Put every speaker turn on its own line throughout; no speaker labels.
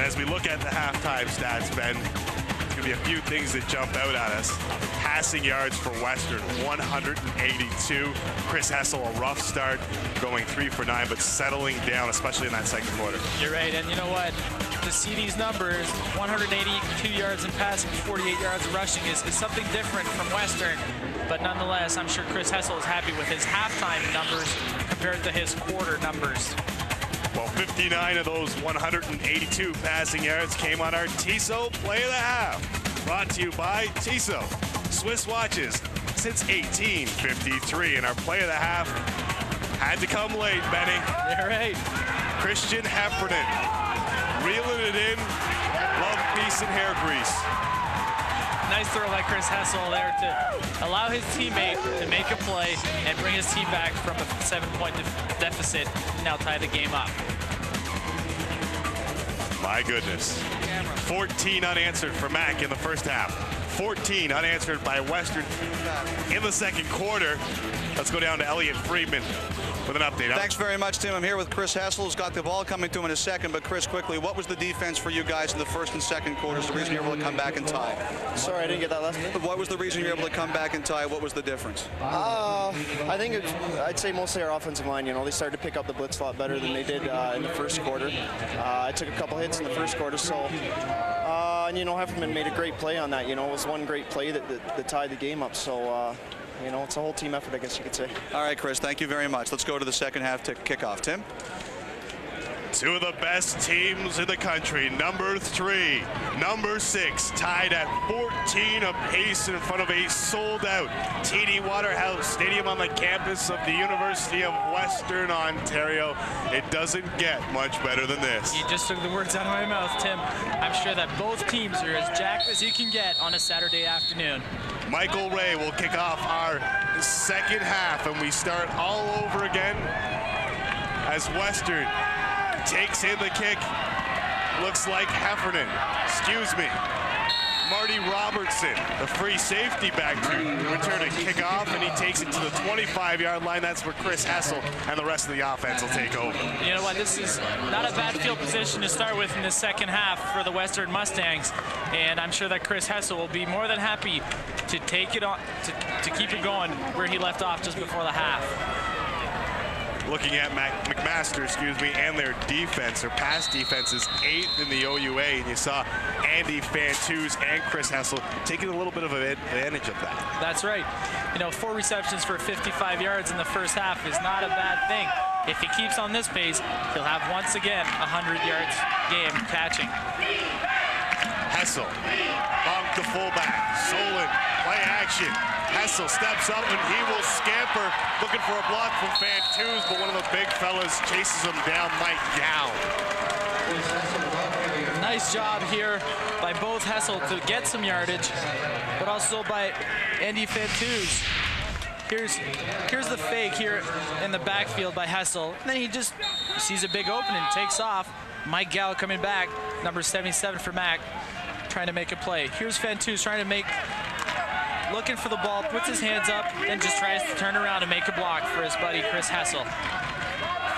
And as we look at the halftime stats, Ben, there's going to be a few things that jump out at us. Passing yards for Western, 182. Chris Hessel, a rough start, going 3 for 9, but settling down, especially in that second quarter.
You're right, and you know what? To see these numbers, 182 yards in passing, 48 yards of rushing is something different from Western. But nonetheless, I'm sure Chris Hessel is happy with his halftime numbers compared to his quarter numbers.
Well, 59 of those 182 passing yards came on our Tissot Play of the Half. Brought to you by Tissot, Swiss watches since 1853. And our Play of the Half had to come late, Benny.
You're right.
Christian Heffernan, reeling it in, love, peace, and hair grease.
Nice throw by Chris Hessel there to allow his teammate to make a play and bring his team back from a 7-point deficit, now tie the game up.
My goodness. 14 unanswered for Mac in the first half. 14 unanswered by Western in the second quarter. Let's go down to Elliot Friedman with an update.
Thanks very much, Tim. I'm here with Chris Hessel, who's got the ball coming to him in a second. But Chris, quickly, what was the defense for you guys in the first and second quarters? The reason you were able to come back and tie?
Sorry, I didn't get that last one.
What was the reason you were able to come back and tie? What was the difference?
I think I'd say mostly our offensive line. You know, they started to pick up the blitz a lot better than they did in the first quarter. I took a couple hits in the first quarter, so and you know, Heffernan made a great play on that. You know, it was one great play that tied the game up. So. You know, it's a whole team effort, I guess you could say.
All right, Chris, thank you very much. Let's go to the second half to kickoff. Tim?
Two of the best teams in the country, number 3, number 6, tied at 14 apiece in front of a sold-out TD Waterhouse Stadium on the campus of the University of Western Ontario. It doesn't get much better than this.
You just took the words out of my mouth, Tim. I'm sure that both teams are as jacked as you can get on a Saturday afternoon.
Michael Ray will kick off our second half, and we start all over again as Western takes in the kick. Looks like Heffernan, Marty Robertson, the free safety back to return a kickoff, and he takes it to the 25-yard line. That's where Chris Hessel and the rest of the offense will take over.
You know what, this is not a bad field position to start with in the second half for the Western Mustangs, and I'm sure that Chris Hessel will be more than happy to take it on, to keep it going where he left off just before the half.
Looking at McMaster, and their defense, their pass defense is 8th in the OUA, and you saw Andy Fantuz and Chris Hessel taking a little bit of advantage of that.
That's right. You know, 4 receptions for 55 yards in the first half is not a bad thing. If he keeps on this pace, he'll have once again a 100 yards game catching.
Hessel, bump to fullback, Solon, play action. Hessel steps up and he will scamper, looking for a block from Fantuz, but one of the big fellas chases him down, Mike Gow.
Nice job here by both Hessel to get some yardage, but also by Andy Fantuz. Here's the fake here in the backfield by Hessel, and then he just sees a big opening, takes off. Mike Gow coming back, number 77 for Mac, trying to make a play. Here's Fantuz trying to looking for the ball, puts his hands up, and just tries to turn around and make a block for his buddy Chris Hessel.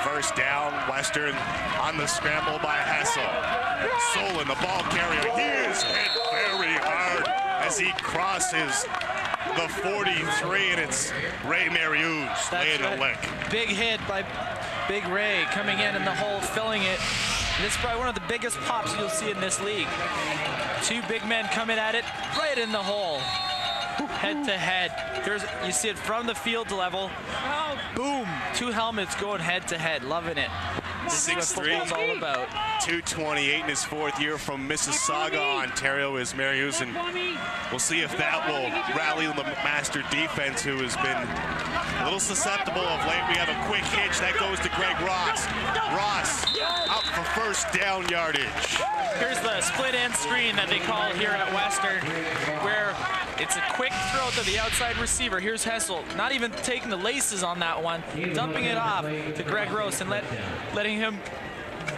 First down, Western on the scramble by Hessel. Solon, the ball carrier, he is hit very hard as he crosses the 43, and it's Ray Mariuz laying a lick.
Big hit by Big Ray coming in the hole, filling it. This is probably one of the biggest pops you'll see in this league. 2 big men coming at it right in the hole. Head to head. You see it from the field level. Boom. 2 helmets going head to head. Loving it. This is what football's all about.
228 in his 4th year from Mississauga, Ontario is Marius, and we'll see if that will rally the Master defense, who has been a little susceptible of late. We have a quick hitch that goes to Greg Ross. Ross up for first down yardage.
Here's the split end screen that they call here at Western, where it's a quick throw to the outside receiver. Here's Hessel, not even taking the laces on that one, dumping it off to Greg Ross and letting him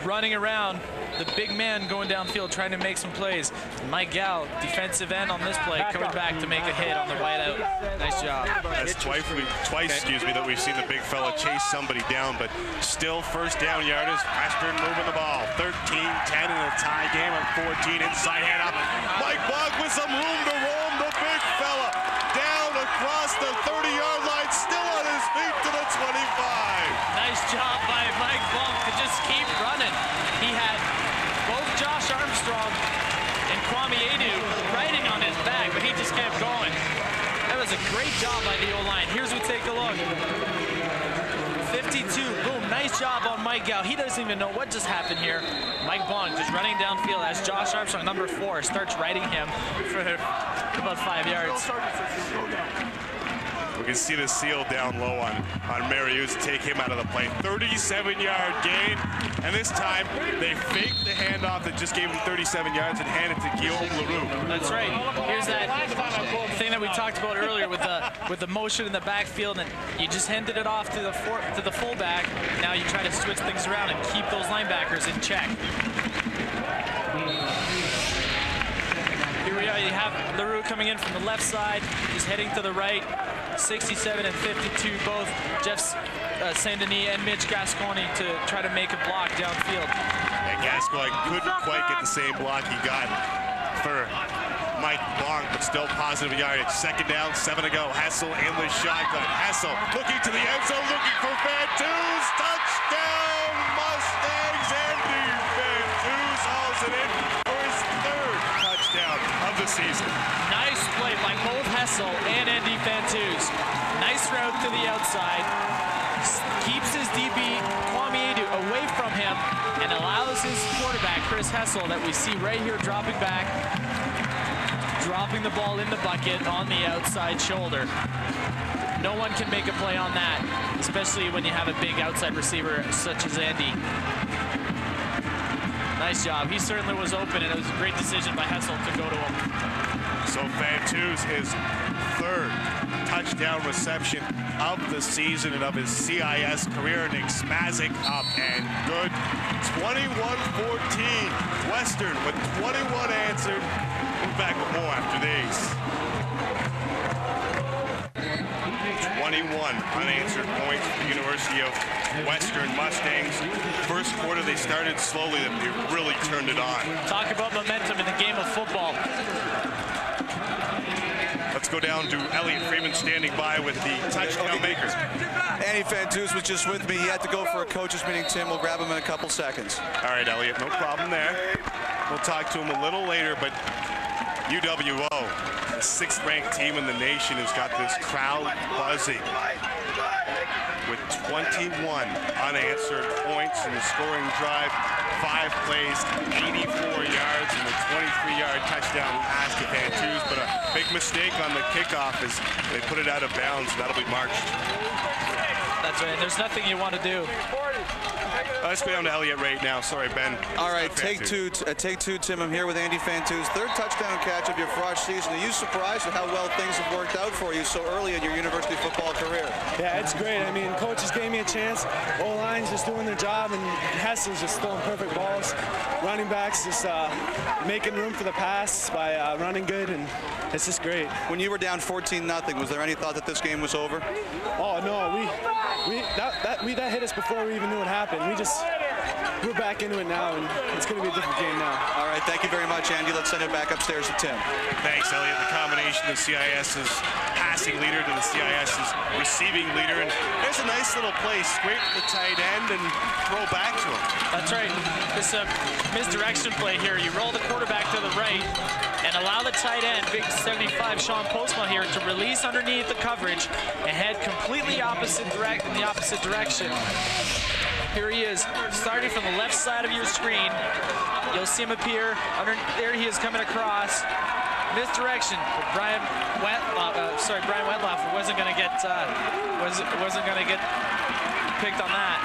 running around, the big man going downfield trying to make some plays. Mike Gow, defensive end on this play, coming back to make a hit on the wide out. Nice job.
That's twice, that we've seen the big fella chase somebody down, but still first down yardage. Western moving the ball. 13-10 in a tie game at 14. Inside hand up. Mike Bog with some room to roam. The big fella down across the 30-yard line, still on his feet to the 25.
Nice job by Mike Bunk to just keep running. He had both Josh Armstrong and Kwame Adu riding on his back, but he just kept going. That was a great job by the O-line. Here's we take a look. 52, boom, nice job on Mike Gow. He doesn't even know what just happened here. Mike Blanc just running downfield as Josh Armstrong, number 4, starts riding him for about 5 yards.
We can see the seal down low on Marius, take him out of the play. 37-yard gain, and this time they faked the handoff that just gave him 37 yards and handed it to Guillaume Leroux.
That's right. Here's that thing that we talked about earlier with the motion in the backfield, and you just handed it off to the fullback. Now you try to switch things around and keep those linebackers in check. Here we are. You have Leroux coming in from the left side, just heading to the right. 67 and 52, both Jeff Saint-Denis and Mitch Gasconi to try to make a block downfield.
And Gasconi couldn't quite get the same block he got for Mike Blanc, but still positive yardage. Second down, 7 to go. Hessel in the shotgun. Hessel looking to the end zone, looking for Fantuz. Touchdown, Mustangs. Andy Fantuz hauls it in for his 3rd touchdown of the season.
Nice play by both Hessel and Andy Fantuz. Nice route to the outside. Keeps his DB, Kwame Adu, away from him and allows his quarterback, Chris Hessel, that we see right here dropping back, dropping the ball in the bucket on the outside shoulder. No one can make a play on that, especially when you have a big outside receiver such as Andy. Nice job. He certainly was open, and it was a great decision by Hessel to go to him.
So Fantuz, his 3rd touchdown reception of the season and of his CIS career. Nick Smazik up and good. 21-14. Western with 21 answered. We're back with more after these. 21 unanswered points for the University of Western Mustangs. First quarter, they started slowly, then they really turned it on.
Talk about momentum in the game of football.
Let's go down to Elliot Freeman standing by with the touchdown maker.
Andy Fantuz was just with me. He had to go for a coach's meeting, Tim. We'll grab him in a couple seconds.
All right, Elliot, no problem there. We'll talk to him a little later, but UWO, the 6th-ranked team in the nation, has got this crowd buzzing with 21 unanswered points in the scoring drive. 5 plays, 84 yards, and a 23-yard touchdown pass to Fantuz, but a big mistake on the kickoff as they put it out of bounds. That'll be marched.
That's right. There's nothing you want to do.
Let's go down to Elliot right now. Sorry, Ben.
All right, take two, Tim. I'm here with Andy Fantuz. 3rd touchdown catch of your Frosh season. Are you surprised at how well things have worked out for you so early in your university football career?
Yeah, it's great. I mean, coaches gave me a chance. O-line's just doing their job, and Hessel's just throwing perfect balls. Running backs just making room for the pass by running good, and it's just great.
When you were down 14-0, was there any thought that this game was over?
Oh no, that hit us before we even knew what happened. We're back into it now, and it's going to be a different game now.
All right, thank you very much, Andy. Let's send it back upstairs to Tim.
Thanks, Elliot. The combination of CIS's passing leader to the CIS's receiving leader, and there's a nice little play, scrape the tight end and throw back to him.
That's right. This misdirection play here. You roll the quarterback to the right and allow the tight end, big 75 Sean Postma here, to release underneath the coverage and head completely in the opposite direction. Here he is, starting from the left side of your screen. You'll see him appear. There he is coming across. Misdirection. Brian Wetloff wasn't going to get picked on that.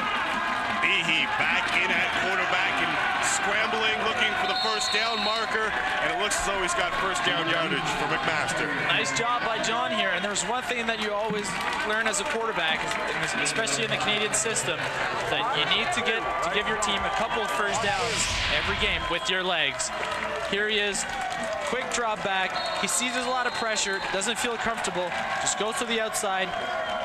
Behe back in at quarterback and scrambling, looking for the first down marker, and it looks as though he's got first down yardage for McMaster.
Nice job by John here. And there's one thing that you always learn as a quarterback, especially in the Canadian system, that you need to give your team a couple of first downs every game with your legs. Here he is. Quick drop back. He sees there's a lot of pressure, doesn't feel comfortable, just goes to the outside.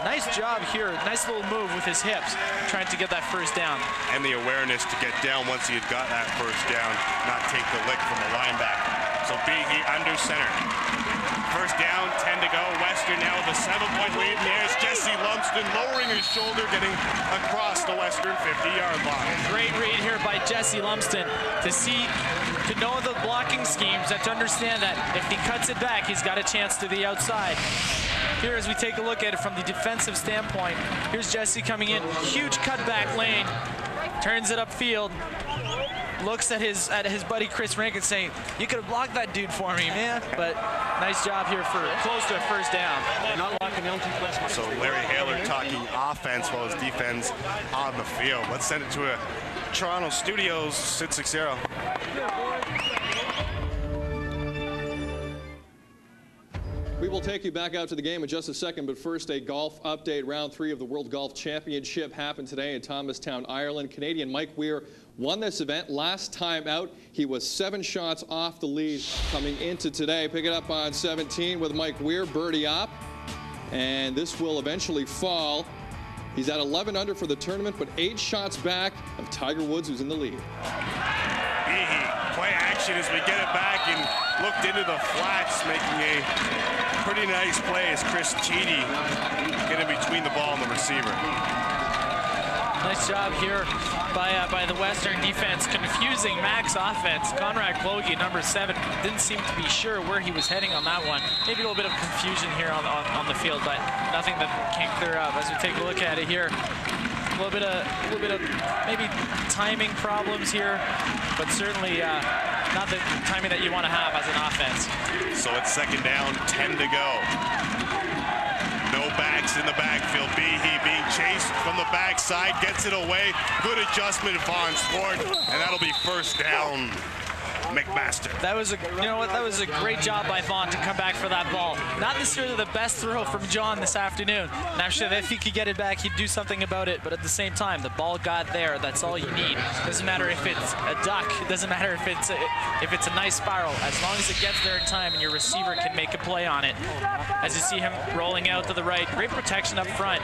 Nice job here, nice little move with his hips, trying to get that first down.
And the awareness to get down once he had got that first down, not take the lick from the linebacker. So Behe under center. First down, 10 to go. Western now with a 7-point lead. And there's Jesse Lumsden lowering his shoulder, getting across the Western 50-yard line.
Great read here by Jesse Lumsden to know the blocking schemes, and to understand that if he cuts it back, he's got a chance to the outside. Here, as we take a look at it from the defensive standpoint, here's Jesse coming in, huge cutback lane, turns it upfield, looks at his buddy Chris Rankin saying, you could have blocked that dude for me, man. But nice job here for close to a first down.
So Larry Haler talking offense while his defense on the field. Let's send it to a Toronto Studios, Sid Sixero.
We will take you back out to the game in just a second, but first a golf update. Round 3 of the World Golf Championship happened today in Thomastown, Ireland. Canadian Mike Weir won this event. Last time out, he was 7 shots off the lead coming into today. Pick it up on 17 with Mike Weir, birdie up, and this will eventually fall. He's at 11 under for the tournament, but 8 shots back of Tiger Woods, who's in the lead.
Behe, play action as we get it back and looked into the flats, making a pretty nice play as Chris Cheedy getting between the ball and the receiver.
Nice job here by the Western defense, confusing Mac's offense. Conrad Kloge, number 7, didn't seem to be sure where he was heading on that one. Maybe a little bit of confusion here on the field, but nothing that can't clear up. As we take a look at it here, a little bit of maybe timing problems here, but certainly not the timing that you want to have as an offense.
So it's second down, 10 to go. No backs in the backfield. Behe being chased from the backside, gets it away. Good adjustment, Vaughn Sport, and that'll be first down. McMaster.
That was a great job by Vaughn to come back for that ball. Not necessarily the best throw from John this afternoon. And I'm sure that if he could get it back, he'd do something about it. But at the same time, the ball got there. That's all you need. Doesn't matter if it's a duck. It doesn't matter if it's a nice spiral. As long as it gets there in time and your receiver can make a play on it. As you see him rolling out to the right, great protection up front.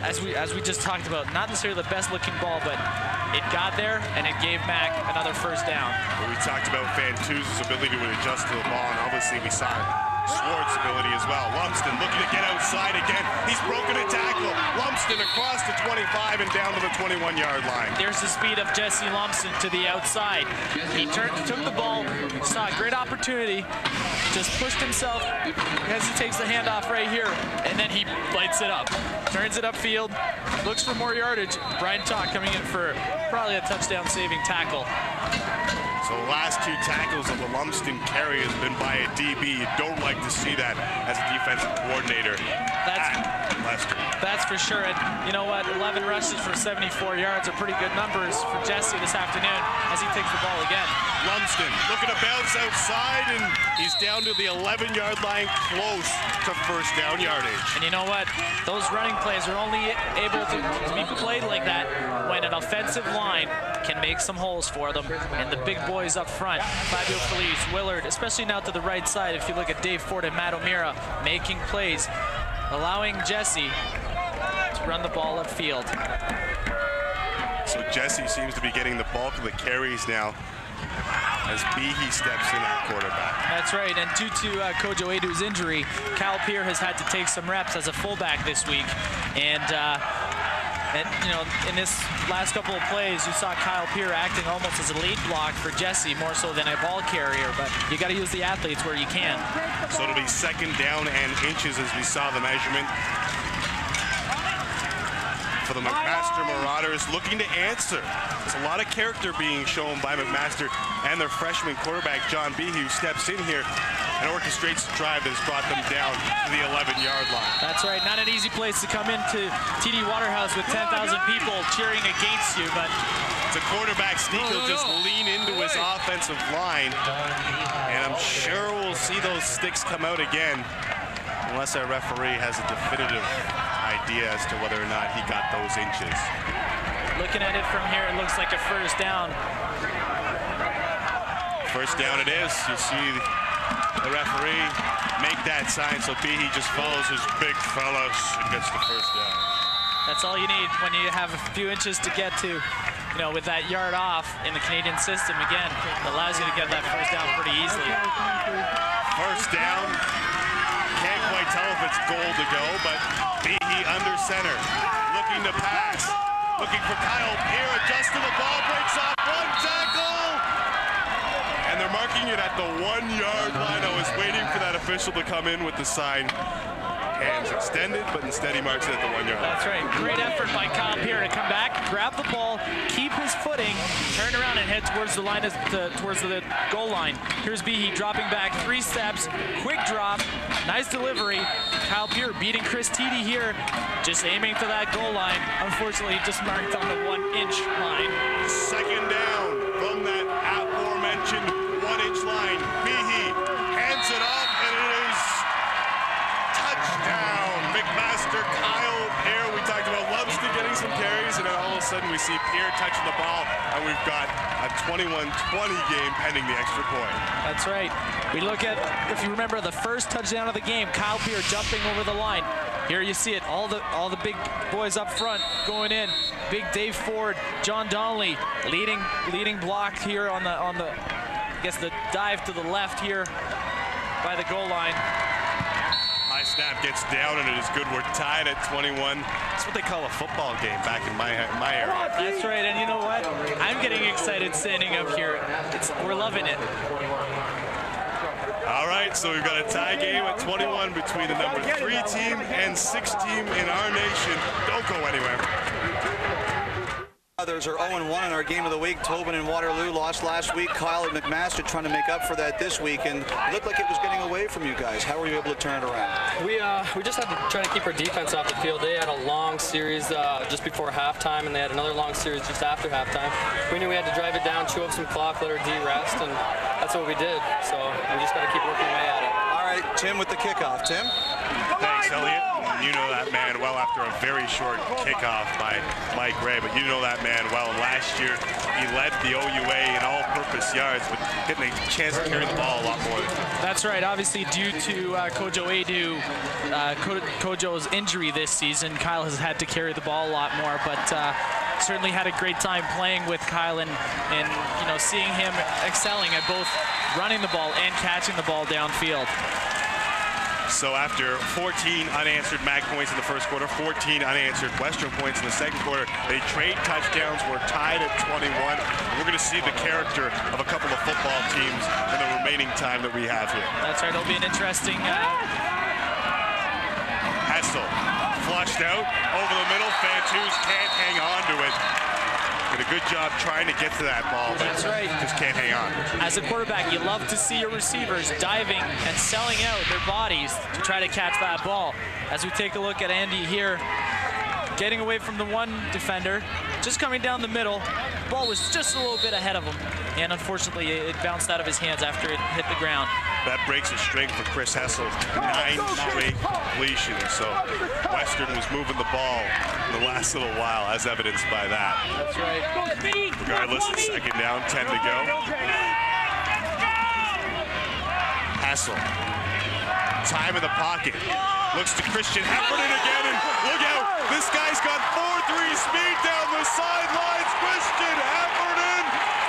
As we just talked about, not necessarily the best looking ball, but it got there and it gave Mac another first down.
Well, we talked about Fantuz's ability to adjust to the ball, and obviously we saw Swart's ability as well. Lumsden looking to get outside again. He's broken a tackle. Lumsden across the 25 and down to the 21-yard line.
There's the speed of Jesse Lumsden to the outside. He took the ball, saw a great opportunity, just pushed himself, hesitates the handoff right here, and then he lights it up. Turns it upfield, looks for more yardage. Brian Talk coming in for probably a touchdown-saving tackle.
So the last 2 tackles of the Lumsden carry has been by a DB. You don't like to see that as a defensive coordinator at Leicester.
That's for sure. And you know what? 11 rushes for 74 yards are pretty good numbers for Jesse this afternoon as he takes the ball again.
Lumsden looking to bounce outside, and he's down to the 11-yard line, close to first down yardage.
And you know what? Those running plays are only able to be played like that when an offensive line can make some holes for them. And the big boys up front, Fabio Felice, Willard, especially now to the right side, if you look at Dave Ford and Matt O'Meara, making plays, allowing Jesse to run the ball upfield.
So Jesse seems to be getting the bulk of the carries now as Behe steps in at quarterback.
That's right, and due to Kojo Edu's injury, Kyle Peer has had to take some reps as a fullback this week. And you know, in this last couple of plays, you saw Kyle Peer acting almost as a lead block for Jesse, more so than a ball carrier, but you got to use the athletes where you can.
So it'll be second down and inches as we saw the measurement. For the McMaster Marauders looking to answer. There's a lot of character being shown by McMaster and their freshman quarterback, John Behe, who steps in here. and orchestrates the drive that has brought them down to the 11-yard line.
That's right. Not an easy place to come into TD Waterhouse with 10,000 people cheering against you, but
It's a quarterback sneak. He'll just lean into his offensive line, and I'm sure we'll see those sticks come out again unless our referee has a definitive idea as to whether or not he got those inches.
looking at it from here, it looks like a first down.
First down it is. You see the referee make that sign, so Behe just follows his big fellas and gets the first down.
That's all you need when you have a few inches to get to. You know, with that yard off in the Canadian system, again, it allows you to get that first down pretty easily.
First down. Can't quite tell if it's goal to go, but Behe under center, looking to pass, looking for Kyle Pierre, adjusts to the ball, breaks off one tackle, and they're marking it at the 1-yard line. I was waiting for that official to come in with the sign. Hands extended, but instead he marks it at the 1-yard line.
That's right. Great effort by Kyle Pierre to come back, grab the ball, keep his footing, turn around and head towards the line, towards the goal line. Here's Behe dropping back 3 steps, quick drop, nice delivery. Kyle Pierre beating Chris Tiede here, just aiming for that goal line. Unfortunately, just marked on the 1-inch line.
Second down from that aforementioned 1-inch line. Behe hands it off, and it is touchdown. McMaster, Kyle Pierre, we talked about Lubsky getting some carries, and then all of a sudden we see Pierre touching the ball, and we've got a 21-20 game pending the extra point.
That's right. We look at, if you remember, the first touchdown of the game, Kyle Pierre jumping over the line. Here you see it, all the big boys up front going in. Big Dave Ford, John Donnelly leading block here on the I guess the dive to the left here by the goal line.
High snap gets down, and it is good. We're tied at 21. That's what they call a football game back in my area.
That's right, and you know what? I'm getting excited standing up here. We're loving it.
All right, so we've got a tie game at 21 between the number 3 team and 6 team in our nation. Don't go anywhere.
Others are 0-1 in our game of the week. Tobin and Waterloo lost last week. Kyle and McMaster trying to make up for that this week, and it looked like it was getting away from you guys. How were you able to turn it around?
We just had to try to keep our defense off the field. They had a long series just before halftime, and they had another long series just after halftime. We knew we had to drive it down, chew up some clock, let our D rest, and that's what we did. So we just got to keep working away at it.
All right, Tim with the kickoff. Tim?
Thanks, Elliot. You know that man well after a very short kickoff by Mike Ray, but you know that man well. Last year, he led the OUA in all-purpose yards, but getting a chance to carry the ball a lot more.
That's right. Obviously, due to Kojo Adu, Kojo's injury this season, Kyle has had to carry the ball a lot more, but certainly had a great time playing with Kyle and you know, seeing him excelling at both running the ball and catching the ball downfield.
So after 14 unanswered MAC points in the first quarter, 14 unanswered Western points in the second quarter, they trade touchdowns. We're tied at 21. We're going to see the character of a couple of football teams in the remaining time that we have here.
That's right. It'll be an interesting.
Hessel flushed out over the middle. Fantuz can't hang on to it. Did a good job trying to get to that ball, but
That's right.
just can't hang on.
As a quarterback, you love to see your receivers diving and selling out their bodies to try to catch that ball. As we take a look at Andy here, getting away from the one defender, just coming down the middle. Ball was just a little bit ahead of him, and unfortunately it bounced out of his hands after it hit the ground.
That breaks a string for Chris Hessel. 9 straight completions. So Western was moving the ball in the last little while, as evidenced by that.
That's right.
Regardless, it's second down, 10 to go. Hessel. Time in the pocket. Looks to Christian Heffernan again, and look out! This guy's got 4-3 speed down the sidelines. Christian Heffernan,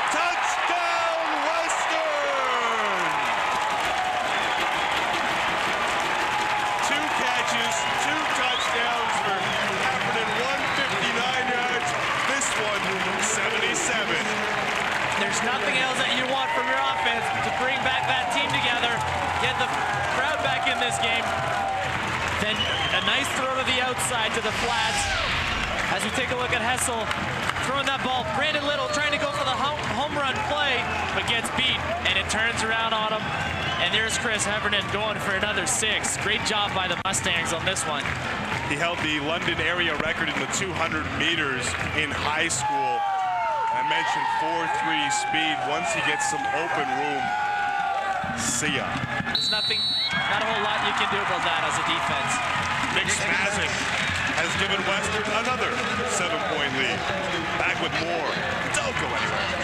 touchdown Western! 2 catches, 2 touchdowns for Heffernan, 159 yards. This one, 77.
There's nothing else that you want from your offense to bring back that team together, get the crowd back in this game. Then a nice throw to the outside to the flats. As we take a look at Hessel throwing that ball, Brandon Little trying to go for the home run play, but gets beat, and it turns around on him. And there's Chris Heffernan going for another 6. Great job by the Mustangs on this one.
He held the London area record in the 200 meters in high school. I mentioned 4.3 speed. Once he gets some open room, see ya.
There's not a whole lot you can do about that as a defense.
Nick Smazik has given Western another 7-point lead. Back with more. Don't go anywhere.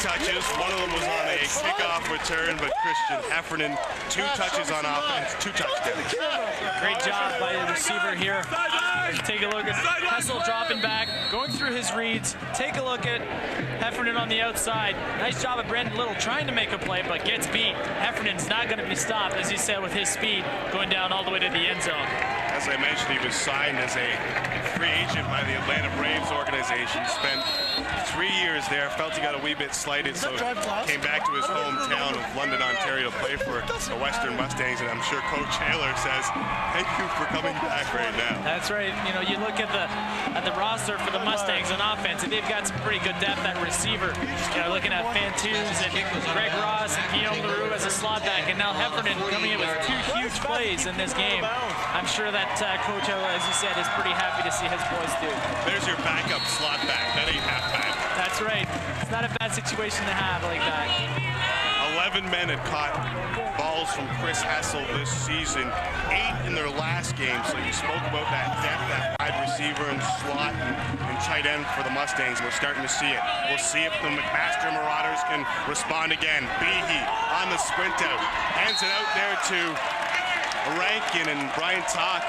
Touches. One of them was on a kickoff return, but Christian Heffernan, 2 touches on offense, 2 touchdowns.
Great job by the receiver here. Take a look at Hessel dropping back, going through his reads. Take a look at Heffernan on the outside. Nice job of Brendan Little trying to make a play, but gets beat. Heffernan's not going to be stopped, as he said, with his speed, going down all the way to the end zone.
As I mentioned, he was signed as a free agent by the Atlanta Braves organization. Spent 3 years there, felt he got a wee bit slighted, so came back to his hometown of London, Ontario to play for the Western Mustangs, and I'm sure Coach Taylor says, thank you for coming back right now.
That's right. You know, you look at the roster for the Mustangs on offense, and they've got some pretty good depth at receiver. You know, looking at Fantuz and Greg Ross and Guillaume Leroux as a slot back, and now Heffernan coming in with 2 huge plays in this game. I'm sure that Coach Taylor, as you said, is pretty happy to see his boys do.
There's your backup slot back. That ain't half bad.
That's right. It's not a bad situation to have like that.
11 men had caught balls from Chris Hessel this season, 8 in their last game. So you spoke about that depth, that wide receiver and slot and tight end for the Mustangs. We're starting to see it. We'll see if the McMaster Marauders can respond again. Behe on the sprint out, hands it out there to Rankin, and Brian Tock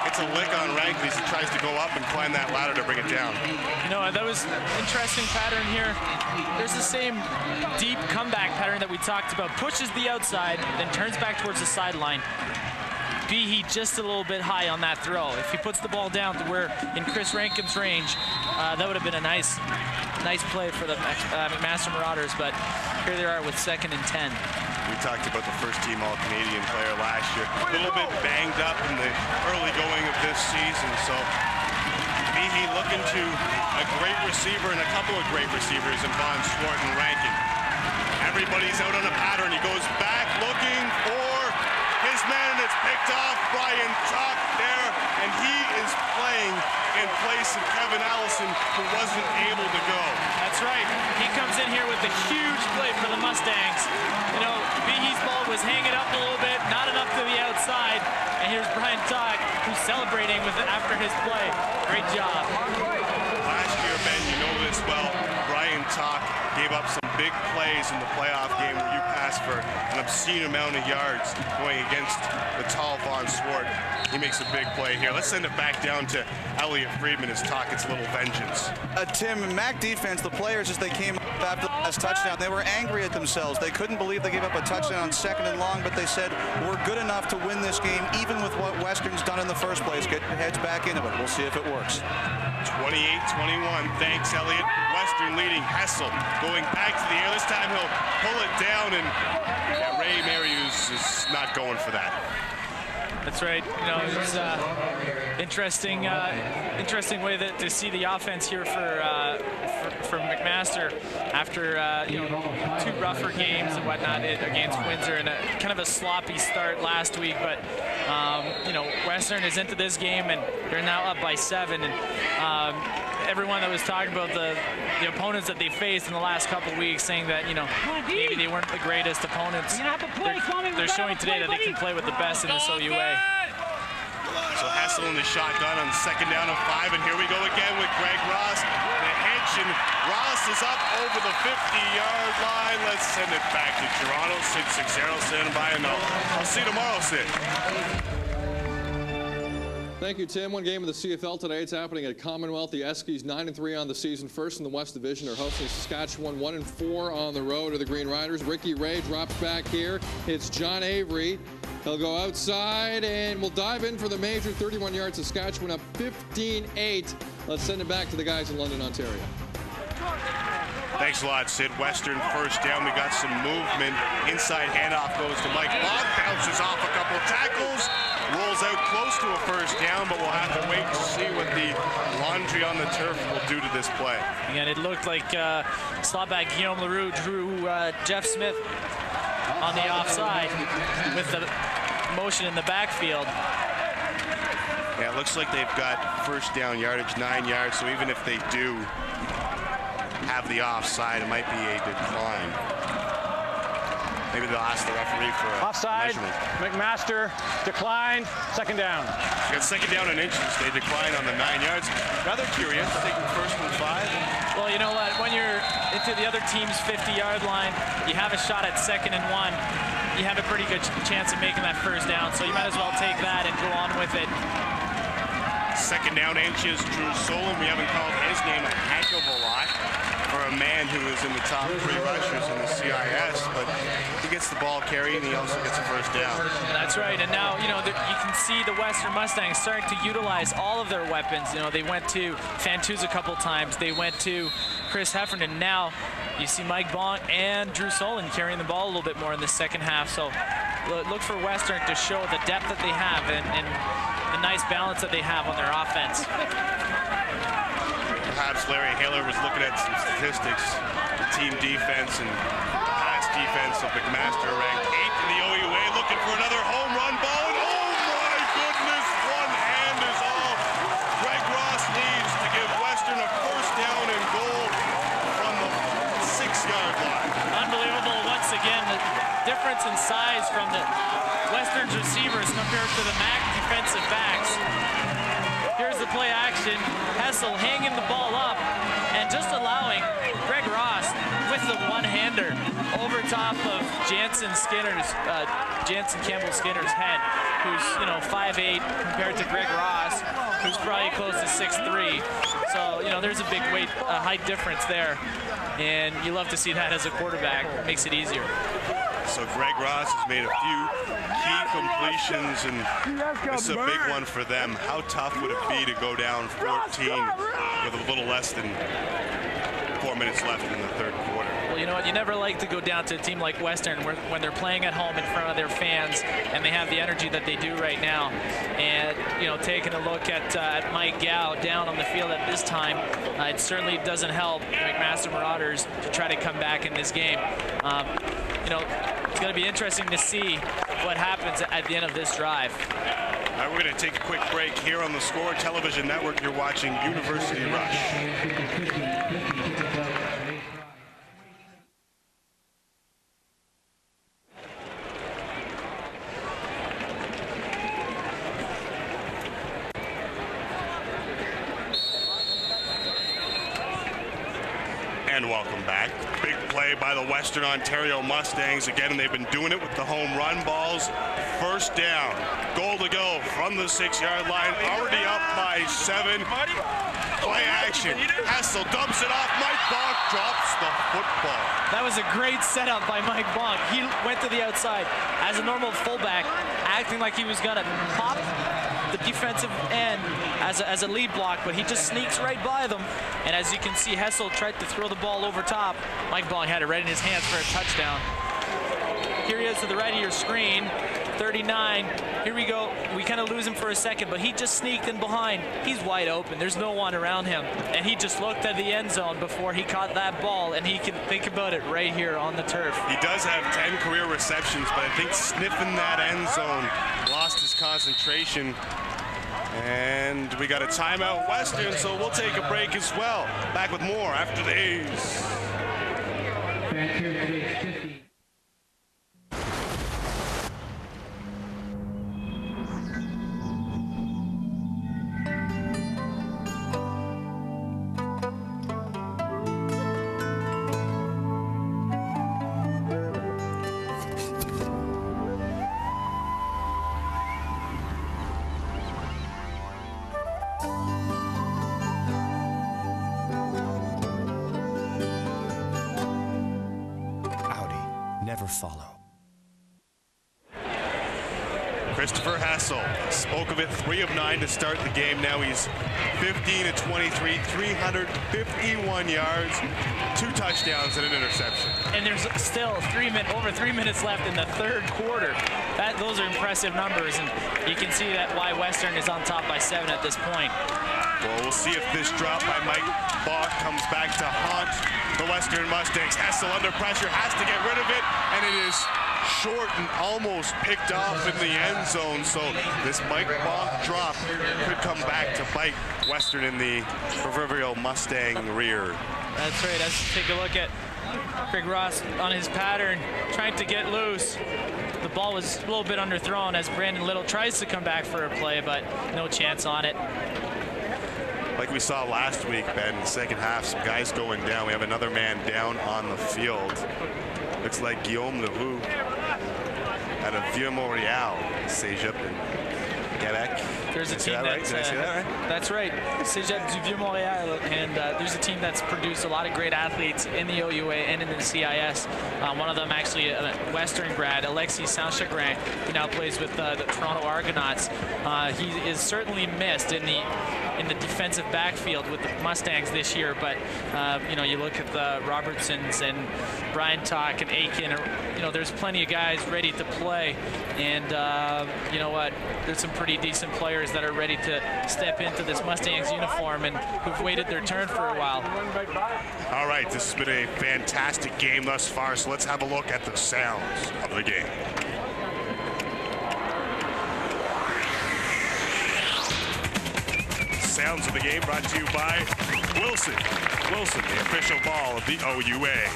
gets a lick on Rankin as he tries to go up and climb that ladder to bring it down.
You know, that was an interesting pattern here. There's the same deep comeback pattern that we talked about. Pushes the outside, then turns back towards the sideline. Behe just a little bit high on that throw. If he puts the ball down to where in Chris Rankin's range, that would have been a nice play for the McMaster Marauders, but here they are with 2nd and 10.
We talked about the first-team All-Canadian player last year. A little bit banged up in the early going of this season, so Behe looking to a great receiver and a couple of great receivers in Von Swart and Rankin. Everybody's out on a pattern. He goes back looking for his man, and it's picked off. Brian Tock there, and he is playing in place of Kevin Allison, who wasn't able to go.
That's right. He comes in here with a huge play for the Mustangs. You know, Behe's ball was hanging up a little bit, not enough to the outside. And here's Brian Tock, who's celebrating with it after his play. Great job.
Last year, Ben, you know this well, Brian Tock gave up some big plays in the playoff game where you passed for an obscene amount of yards going against the tall Von Swart. He makes a big play here. Let's send it back down to Elliot Friedman as Tock gets a little vengeance.
Tim, MAC defense, the players, as they came up after the last touchdown, they were angry at themselves. They couldn't believe they gave up a touchdown on 2nd and long, but they said, we're good enough to win this game, even with what Western's done in the first place. Get your heads back into it. We'll see if it works.
28-21. Thanks, Elliot. Western leading. Hessel going back to the air. This time he'll pull it down, and Ray Marius is not going for that.
That's right. You know, it's interesting way to see the offense here for McMaster after you know, 2 rougher games and whatnot against Windsor and kind of a sloppy start last week. But you know, Western is into this game and they're now up by 7. And everyone that was talking about the opponents that they faced in the last couple of weeks, saying that, you know, maybe they weren't the greatest opponents. They're showing today that they can play with the best in this OUA.
So Hessel in the shotgun on 2nd down and 5, and here we go again with Greg Ross. The hitch, and Ross is up over the 50-yard line. Let's send it back to Toronto. Sid Sixero standing by, and I'll see you tomorrow, Sid.
Thank you, Tim. One game of the CFL today. It's happening at Commonwealth. The Eskies 9-3 on the season, first in the West Division. They're hosting Saskatchewan 1-4 on the road to the Green Riders. Ricky Ray drops back here. It's John Avery. He'll go outside, and we'll dive in for the major. 31 yards, Saskatchewan up 15-8. Let's send it back to the guys in London, Ontario.
Thanks a lot, Sid. Western first down. We got some movement. Inside handoff goes to Mike Bog. Bounces off a couple of tackles. Rolls out close to a first down, but we'll have to wait to see what the laundry on the turf will do to this play.
Again, it looked like slotback Guillaume Leroux drew Jeff Smith on the offside with the motion in the backfield.
Yeah, it looks like they've got first down yardage, 9 yards, so even if they do have the offside, it might be a decline. Maybe they'll ask the referee for a
offside.
measurement.
McMaster declined. Second down.
You got second down in inches. They decline on the 9 yards. Rather curious, taking first and 5.
Well, you know what? When you're into the other team's 50-yard line, you have a shot at 2nd and 1. You have a pretty good chance of making that first down, so you might as well take that and go on with it.
Second down inches, Drew Solon. We haven't called his name a heck of a lot for a man who is in the top 3 rushers in the CIS, but he gets the ball carried and he also gets a first down.
That's right, and now, you know, you can see the Western Mustangs starting to utilize all of their weapons. You know, they went to Fantuz a couple times. They went to Chris Heffernan. Now you see Mike Bonk and Drew Solon carrying the ball a little bit more in the second half. So look for Western to show the depth that they have and the nice balance that they have on their offense.
Perhaps Larry Haler was looking at some statistics. The team defense and pass defense of McMaster ranked 8th in the OUA, looking for another home run ball. And oh my goodness, one hand is all Greg Ross needs to give Western a first down and goal from the 6-yard line.
Unbelievable once again, the difference in size from the Western's receivers compared to the MAC defensive backs. Here's the play action. Hessel hanging the ball up and just allowing Greg Ross with the one-hander over top of Jansen Campbell Skinner's head, who's, you know, 5'8" compared to Greg Ross, who's probably close to 6'3". So, you know, there's a big height difference there. And you love to see that as a quarterback. It makes it easier.
So Greg Ross has made a few key completions, and this is a big one for them. How tough would it be to go down 14 with a little less than 4 minutes left in the third quarter?
Well, you know what? You never like to go down to a team like Western when they're playing at home in front of their fans and they have the energy that they do right now. And, you know, taking a look at Mike Gow down on the field at this time, it certainly doesn't help McMaster Marauders to try to come back in this game. You know, it's going to be interesting to see what happens at the end of this drive.
All right, we're going to take a quick break here on the Score Television Network. You're watching University Rush. And welcome back. Big play by the Western Ontario Mustangs again, and they've been doing it with the home run balls. First down, goal to go from the 6-yard line, already up by 7. Play action, Hessel dumps it off, Mike Bonk drops the football.
That was a great setup by Mike Bonk. He went to the outside as a normal fullback, acting like he was gonna pop the defensive end as a lead block, but he just sneaks right by them. And as you can see, Hessel tried to throw the ball over top. Mike Bonk had it right in his hands for a touchdown. Here he is to the right of your screen, 39. Here we go. We kind of lose him for a second, but he just sneaked in behind. He's wide open. There's no one around him. And he just looked at the end zone before he caught that ball, and he can think about it right here on the turf.
He does have 10 career receptions, but I think sniffing that end zone lost his concentration. And we got a timeout, Western, so we'll take a break as well. Back with more after these.
follow.
Christopher Hessel spoke of it, 3 of 9 to start the game. Now he's 15 of 23, 351 yards, 2 touchdowns and an interception.
And there's still over 3 minutes left in the third quarter. Those are impressive numbers, and you can see that why Western is on top by 7 at this point.
Well, we'll see if this drop by Mike Bach comes back to haunt the Western Mustangs. Hessel under pressure, has to get rid of it, and it is short and almost picked off in the end zone. So this Mike Bach drop could come back to bite Western in the proverbial Mustang rear.
That's right. Let's take a look at Craig Ross on his pattern, trying to get loose. The ball was a little bit underthrown as Brandon Little tries to come back for a play, but no chance on it.
Like we saw last week, Ben, in the second half, some guys going down. We have another man down on the field. Looks like Guillaume Leroux out of Vieux-Montréal, Cégep in Quebec.
There's a team
Did I say that right?
That's right. Cégep du Vieux-Montréal, and there's a team that's produced a lot of great athletes in the OUA and in the CIS. One of them actually a Western grad, Alexis Saint-Chagrin, who now plays with the Toronto Argonauts. He is certainly missed in the defensive backfield with the Mustangs this year, but you know, you look at the Robertsons and Brian Talk and Aiken, you know, there's plenty of guys ready to play, and you know what, there's some pretty decent players that are ready to step into this Mustangs uniform and who've waited their turn for a while.
All right, this has been a fantastic game thus far, so let's have a look at the sounds of the game. Sounds of the game brought to you by Wilson. Wilson, the official ball of the OUA.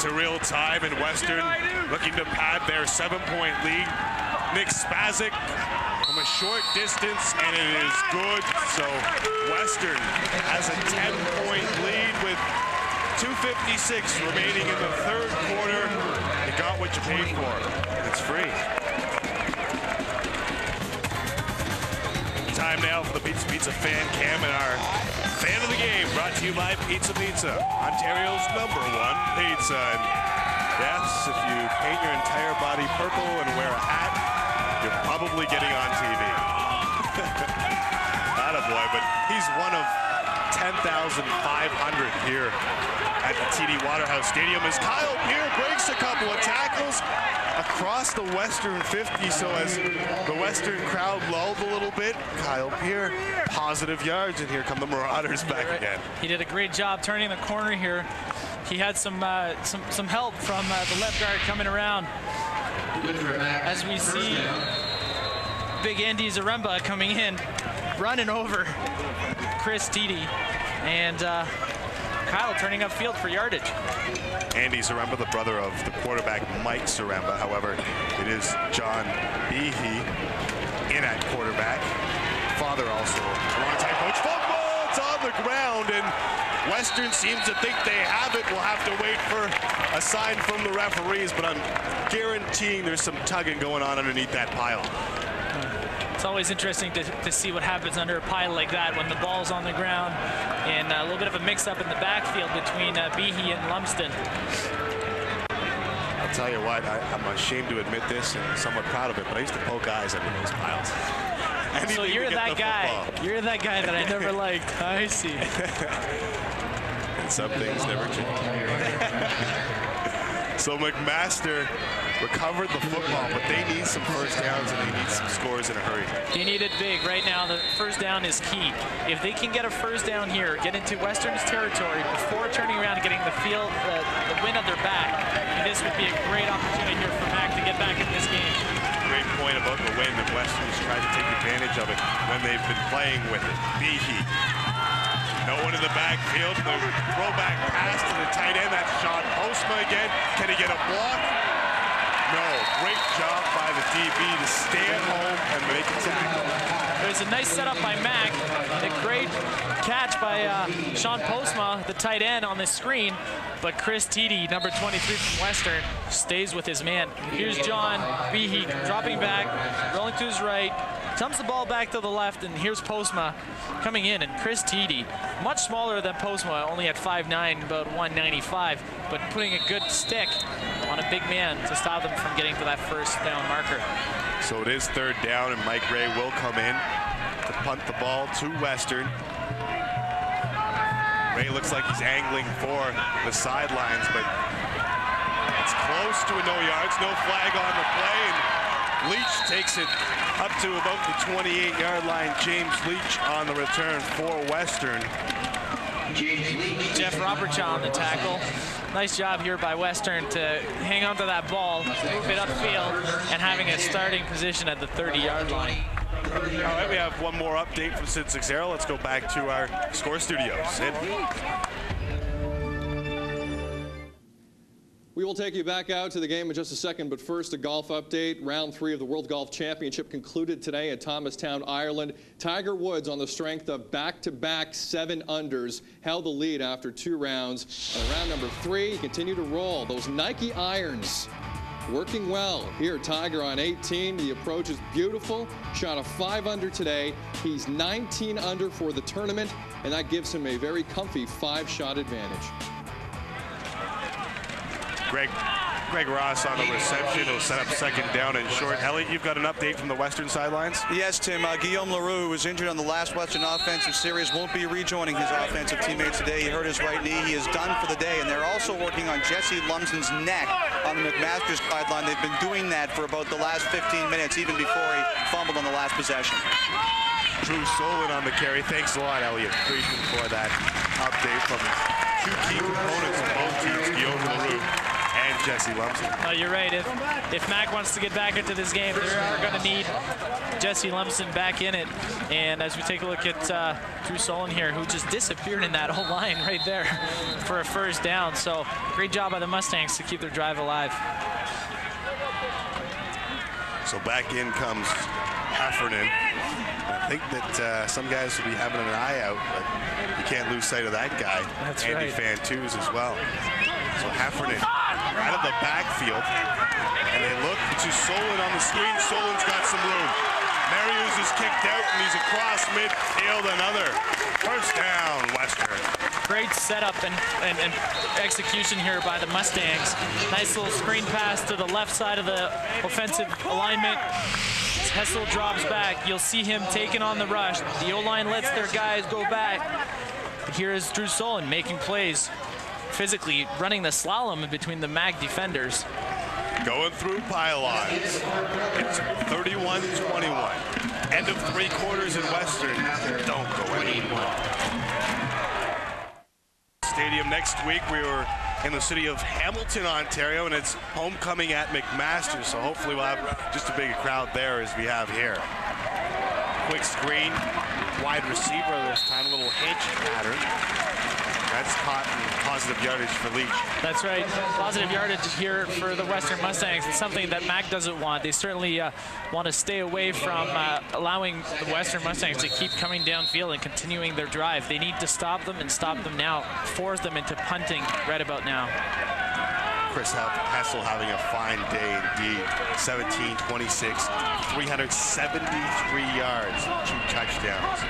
To real time, and Western looking to pad their 7-point lead. Nick Spasic from a short distance, and it is good. So Western has a 10-point lead with 2:56 remaining in the third quarter. You got what you paid for. It's free. Time now for the Pizza Pizza fan cam, and our fan of the game brought to you by Pizza Pizza, Ontario's #1 pizza. And yes, if you paint your entire body purple and wear a hat, you're probably getting on TV. Not a boy, but he's one of 10,500 here at the TD Waterhouse Stadium as Kyle Peer breaks a couple of tackles across the Western 50. So as the Western crowd lulled a little bit, Kyle Peer, positive yards, and here come the Marauders back again.
He did a great job turning the corner here. He had some help from the left guard coming around. As we see big Andy Zaremba coming in, running over Chris Tiede, and Kyle turning upfield for yardage.
Andy Zaremba, the brother of the quarterback Mike Zaremba. However, it is John Behe in at quarterback. Father also a long-time coach. Football, it's on the ground, and Western seems to think they have it. We'll have to wait for a sign from the referees, but I'm guaranteeing there's some tugging going on underneath that pile.
It's always interesting to see what happens under a pile like that when the ball's on the ground, and a little bit of a mix-up in the backfield between Behe and Lumsden.
I'll tell you what, I'm ashamed to admit this and somewhat proud of it, but I used to poke eyes under those piles.
So you're that guy. You're that guy that I never liked. I see.
And some things never change. So McMaster recovered the football, but they need some first downs and they need some scores in a hurry.
They need it big. Right now, the first down is key. If they can get a first down here, get into Western's territory before turning around and getting the field, the wind at their back, this would be a great opportunity here for Mac to get back in this game.
Great point about the wind, and Western's tried to take advantage of it when they've been playing with it. Behe No one in the backfield. The throwback pass to the tight end. That's Sean Postma again. Can he get a block? No. Great job by the DB to stay at home and make a tackle.
There's a nice setup by Mac. And a great catch by Sean Postma, the tight end, on the screen. But Chris Teedy, number 23 from Western, stays with his man. Here's John Behe dropping back, rolling to his right, dumps the ball back to the left, and here's Postma coming in. And Chris Teedy, much smaller than Postma, only at 5'9", about 195, but putting a good stick on a big man to stop them from getting to that first down marker.
So it is third down, and Mike Ray will come in to punt the ball to Western. Ray looks like he's angling for the sidelines, but it's close to a no yards, no flag on the play, and Leach takes it up to about the 28-yard line. James Leach on the return for Western.
Jeff Robertson on the tackle. Nice job here by Western to hang on to that ball, move it upfield, and having a starting position at the 30-yard line.
All right, we have one more update from Sid Seixeiro. Let's go back to our score studio. Sid.
We will take you back out to the game in just a second, but first a golf update. Round 3 of the World Golf Championship concluded today at Thomastown, Ireland. Tiger Woods, on the strength of back-to-back 7-unders, held the lead after 2 rounds. And round number 3, he continued to roll. Those Nike irons working well. Here, Tiger on 18. The approach is beautiful. Shot a 5-under today. He's 19 under for the tournament, and that gives him a very comfy 5-shot advantage.
Greg Ross on the reception. He'll set up second down and short. Elliot, you've got an update from the Western sidelines?
Yes, Tim. Guillaume Leroux, who was injured on the last Western offensive series, won't be rejoining his offensive teammates today. He hurt his right knee. He is done for the day, and they're also working on Jesse Lumsden's neck on the McMaster's sideline. They've been doing that for about the last 15 minutes, even before he fumbled on the last possession.
Drew Solon on the carry. Thanks a lot, Elliot Friedman, for that update from two key components of both teams, Guillaume Leroux and Jesse Lumsden.
You're right. If Mac wants to get back into this game, they are going to need Jesse Lumsden back in it. And as we take a look at Drew Solon here, who just disappeared in that whole line right there for a first down. So great job by the Mustangs to keep their drive alive.
So back in comes Heffernan. I think that some guys will be having an eye out, but you can't lose sight of that guy.
That's
Andy
right.
Fantouz as well. So Heffernan out of the backfield, and they look to Solon on the screen. Solon's got some room. Marius is kicked out, and he's across midfield. Another first down, Western.
Great setup and execution here by the Mustangs. Nice little screen pass to the left side of the offensive alignment. Hessel drops back. You'll see him taking on the rush. The O-line lets their guys go back. Here is Drew Solon making plays, physically running the slalom in between the MAC defenders.
Going through pylons. It's 31-21. End of 3 quarters in Western. Don't go anywhere. Stadium next week. We were in the city of Hamilton, Ontario, and it's homecoming at McMaster, so hopefully we'll have just as big a crowd there as we have here. Quick screen, wide receiver this time, a little hitch pattern. That's caught in positive yardage for Leach.
That's right. Positive yardage here for the Western Mustangs. It's something that MAC doesn't want. They certainly want to stay away from allowing the Western Mustangs to keep coming downfield and continuing their drive. They need to stop them and stop them now. Force them into punting right about now.
Chris Hessel having a fine day indeed. 17-26, 373 yards, 2 touchdowns.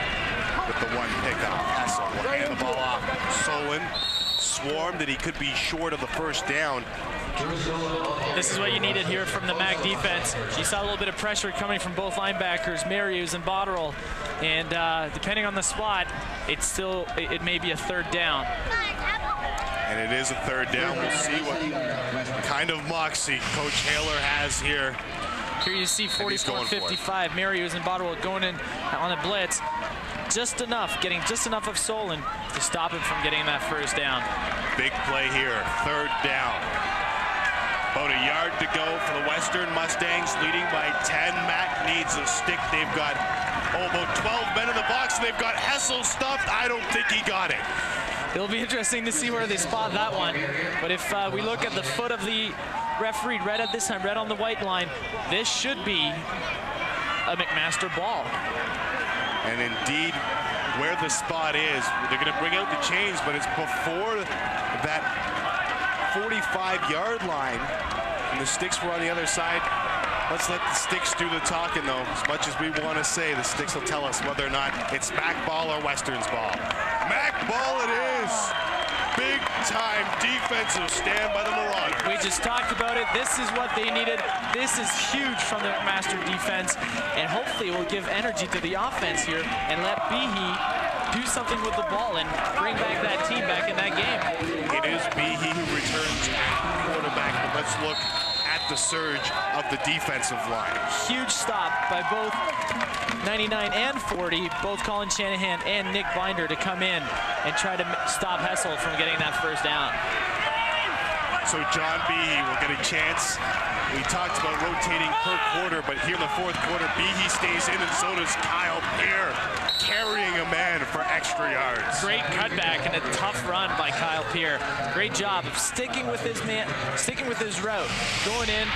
With the 1 pickup, Hessel will hand the ball off. Solon swarmed that he could be short of the first down.
This is what you needed here from the MAC defense. You saw a little bit of pressure coming from both linebackers, Marius and Botterill. And depending on the spot, it may be a 3rd down.
And it is a 3rd down. We'll see what kind of moxie Coach Haler has here.
Here you see 44-55. Marius and Botterill going in on a blitz. Just enough, getting just enough of Solon to stop him from getting that first down.
Big play here, 3rd down. About a yard to go for the Western Mustangs, leading by 10. Mac needs a stick. They've got about 12 men in the box, and they've got Hessel stuffed. I don't think he got it.
It'll be interesting to see where they spot that one. But if we look at the foot of the referee, red at this time, red on the white line, this should be a McMaster ball.
And indeed, where the spot is, they're going to bring out the chains, but it's before that 45-yard line, and the sticks were on the other side. Let's let the sticks do the talking, though. As much as we want to say, the sticks will tell us whether or not it's Mac ball or Western's ball. Mac ball it is. Big-time defensive stand by the Marauders.
We just talked about it. This is what they needed. This is huge from the McMaster defense, and hopefully it will give energy to the offense here and let Behe do something with the ball and bring back that team back in that game.
It is Behe who returns at quarterback, but let's look at the surge of the defensive line.
Huge stop by both 99 and 40, both Colin Shanahan and Nick Binder to come in and try to stop Hessel from getting that first down.
So John Behe will get a chance. We talked about rotating per quarter, but here in the fourth quarter, Behe stays in, and so does Kyle Peer, carrying a man for extra yards.
Great cutback and a tough run by Kyle Peer. Great job of sticking with his man, sticking with his route, going in.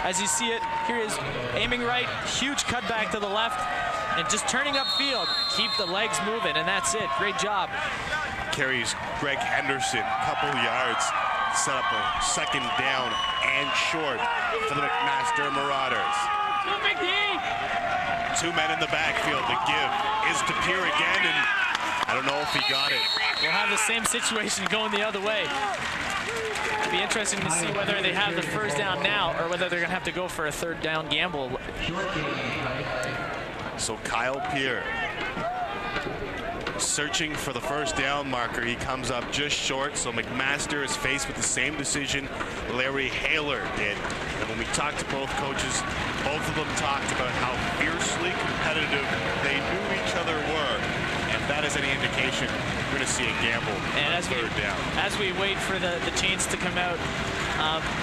As you see it, here is aiming right, huge cutback to the left, and just turning upfield. Keep the legs moving, and that's it. Great job.
Carries Greg Henderson, couple yards, set up a second down and short for the McMaster Marauders. 2 men in the backfield. The give is to Peer again, and I don't know if he got it.
We'll have the same situation going the other way. It'll be interesting to see whether they have the first down now or whether they're going to have to go for a third down gamble.
So Kyle Peer searching for the first down marker. He comes up just short, so McMaster is faced with the same decision Larry Haler did. And when we talked to both coaches, both of them talked about how fiercely competitive they knew each other were. If that is any indication, we're going to see a gamble
and
on third down.
As we wait for the chains to come out,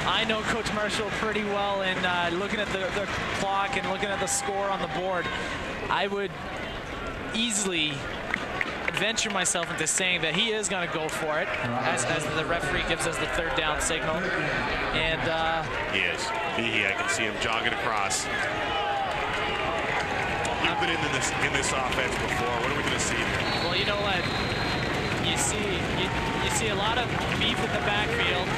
I know Coach Marshall pretty well, and looking at the clock and looking at the score on the board, I would easily venture myself into saying that he is going to go for it as the referee gives us the third down signal. And
he is. I can see him jogging across. You've been in this offense before. What are we going to see here?
Well, you know what? You see a lot of beef in the backfield,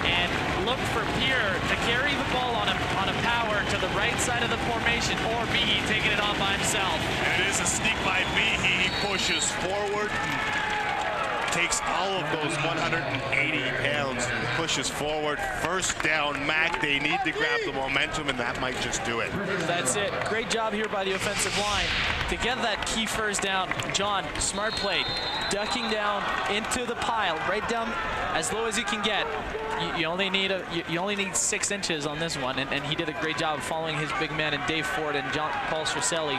and look for Peer to carry the ball on a power to the right side of the formation, or Behe taking it on by himself.
And it is a sneak by Behe. He pushes forward and takes all of those 180 pounds and pushes forward. First down, Mac. They need to grab the momentum, and that might just do it.
That's it. Great job here by the offensive line to get that key first down. John, smart play, ducking down into the pile, right down as low as you can get. You only need 6 inches on this one, and he did a great job of following his big man in Dave Ford and John Paul Straselli.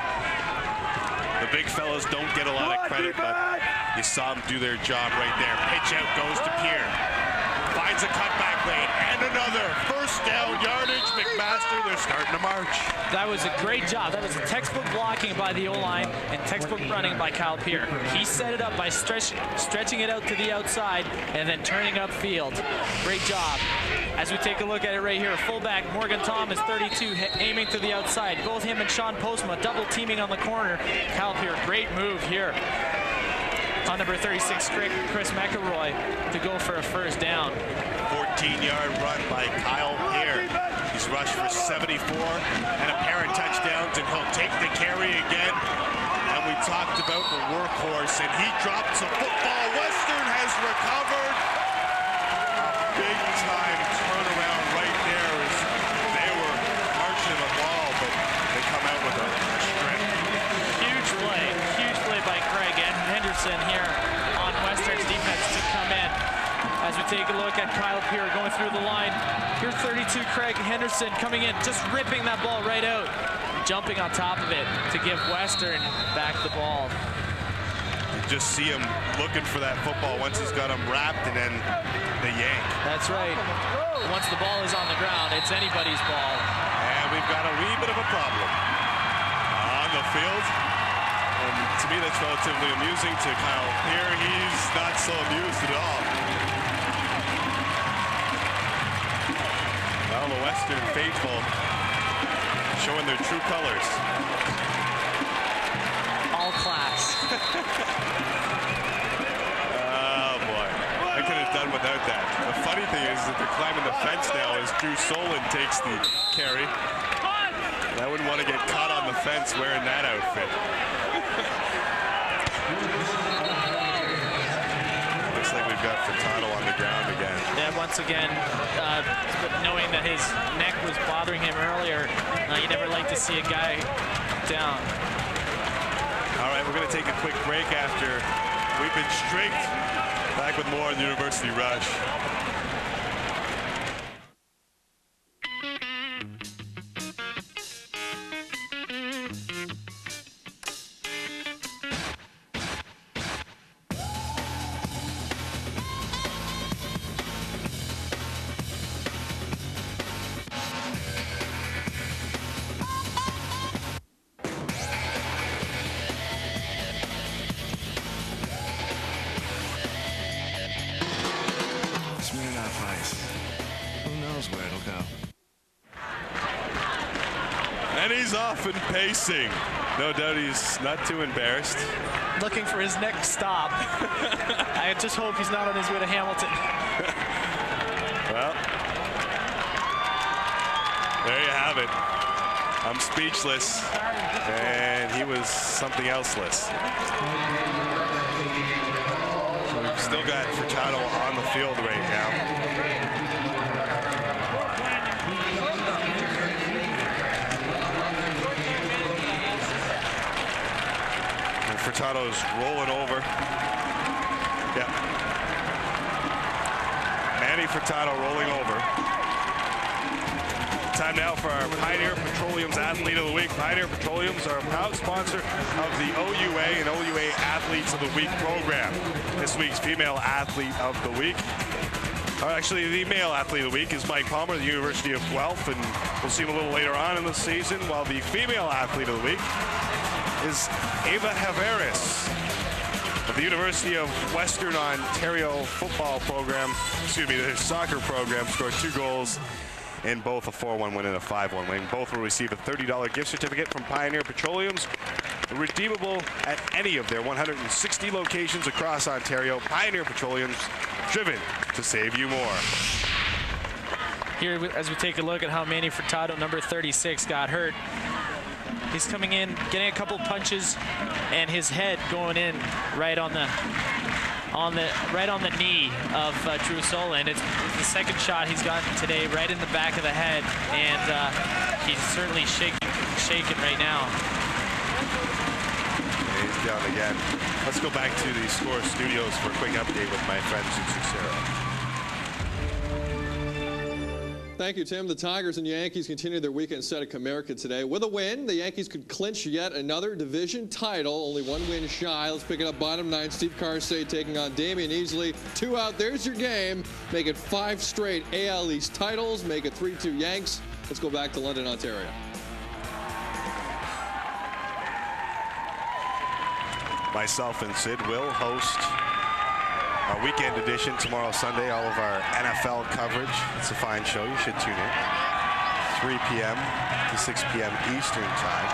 The big fellas don't get a lot of credit, but you saw them do their job right there. Pitch out goes to Peer. Finds a cutback lane and another first down yardage. McMaster, they're starting to march.
That was a great job. That was a textbook blocking by the O-line and textbook running by Kyle Peer. He set it up by stretching it out to the outside and then turning upfield. Great job. As we take a look at it right here, fullback Morgan Thomas, 32, aiming to the outside. Both him and Sean Postma double teaming on the corner. Kyle Peer, great move here on number 36, Chris McElroy, to go for a first down.
14-yard run by Kyle Peer. He's rushed for 74 and a pair of touchdowns, and he'll take the carry again. And we talked about the workhorse, and he drops a football. Western has recovered. A big-time turnaround right there as they were marching the ball, but they come out with a strip.
Huge play by Craig Henderson here on Western's defense to come in. As we take a look at Kyle Peer going through the line. Here's 32 Craig Henderson coming in, just ripping that ball right out, jumping on top of it to give Western back the ball.
You just see him looking for that football once he's got him wrapped, and then the yank.
That's right. Once the ball is on the ground, it's anybody's ball.
And we've got a wee bit of a problem on the field. And to me, that's relatively amusing. To Kyle here, he's not so amused at all. Well, the Western faithful showing their true colors.
All class.
Oh boy, I could have done without that. The funny thing is that they're climbing the fence now as Drew Solon takes the carry. I wouldn't want to get caught on the fence wearing that outfit. Looks like we've got Furtado on the ground again.
Yeah, once again, knowing that his neck was bothering him earlier, you never like to see a guy down.
All right, we're going to take a quick break after we've been streaked. Back with more on the University Rush. And he's off and pacing. No doubt he's not too embarrassed.
Looking for his next stop. I just hope he's not on his way to Hamilton.
Well, there you have it. I'm speechless. And he was something elseless. So we've still got Furtado on the field right now. Furtado's rolling over. Yeah. Manny Furtado rolling over. Time now for our Pioneer Petroleum's Athlete of the Week. Pioneer Petroleum's are a proud sponsor of the OUA and OUA Athletes of the Week program. This week's female athlete of the week. Actually, the male athlete of the week is Mike Palmer of the University of Guelph, and we'll see him a little later on in the season, while the female athlete of the week is Ava Haveris of the University of Western Ontario football program, their soccer program, scored 2 goals in both a 4-1 win and a 5-1 win. Both will receive a $30 gift certificate from Pioneer Petroleum's, redeemable at any of their 160 locations across Ontario. Pioneer Petroleum's, driven to save you more.
Here, as we take a look at how Manny Furtado, number 36, got hurt. He's coming in, getting a couple punches, and his head going in right on the knee of Drew Solon. It's the second shot he's gotten today, right in the back of the head, and he's certainly shaking right now.
He's down again. Let's go back to the Score Studios for a quick update with my friend Sucero.
Thank you, Tim. The Tigers and Yankees continue their weekend set at Comerica today. With a win, the Yankees could clinch yet another division title. Only 1 win shy. Let's pick it up bottom 9. Steve Carsey taking on Damian Easley. 2 out. There's your game. Make it 5 straight AL East titles. Make it 3-2 Yanks. Let's go back to London, Ontario.
Myself and Sid will host our weekend edition tomorrow, Sunday. All of our NFL coverage. It's a fine show. You should tune in. 3 p.m. to 6 p.m. Eastern Time.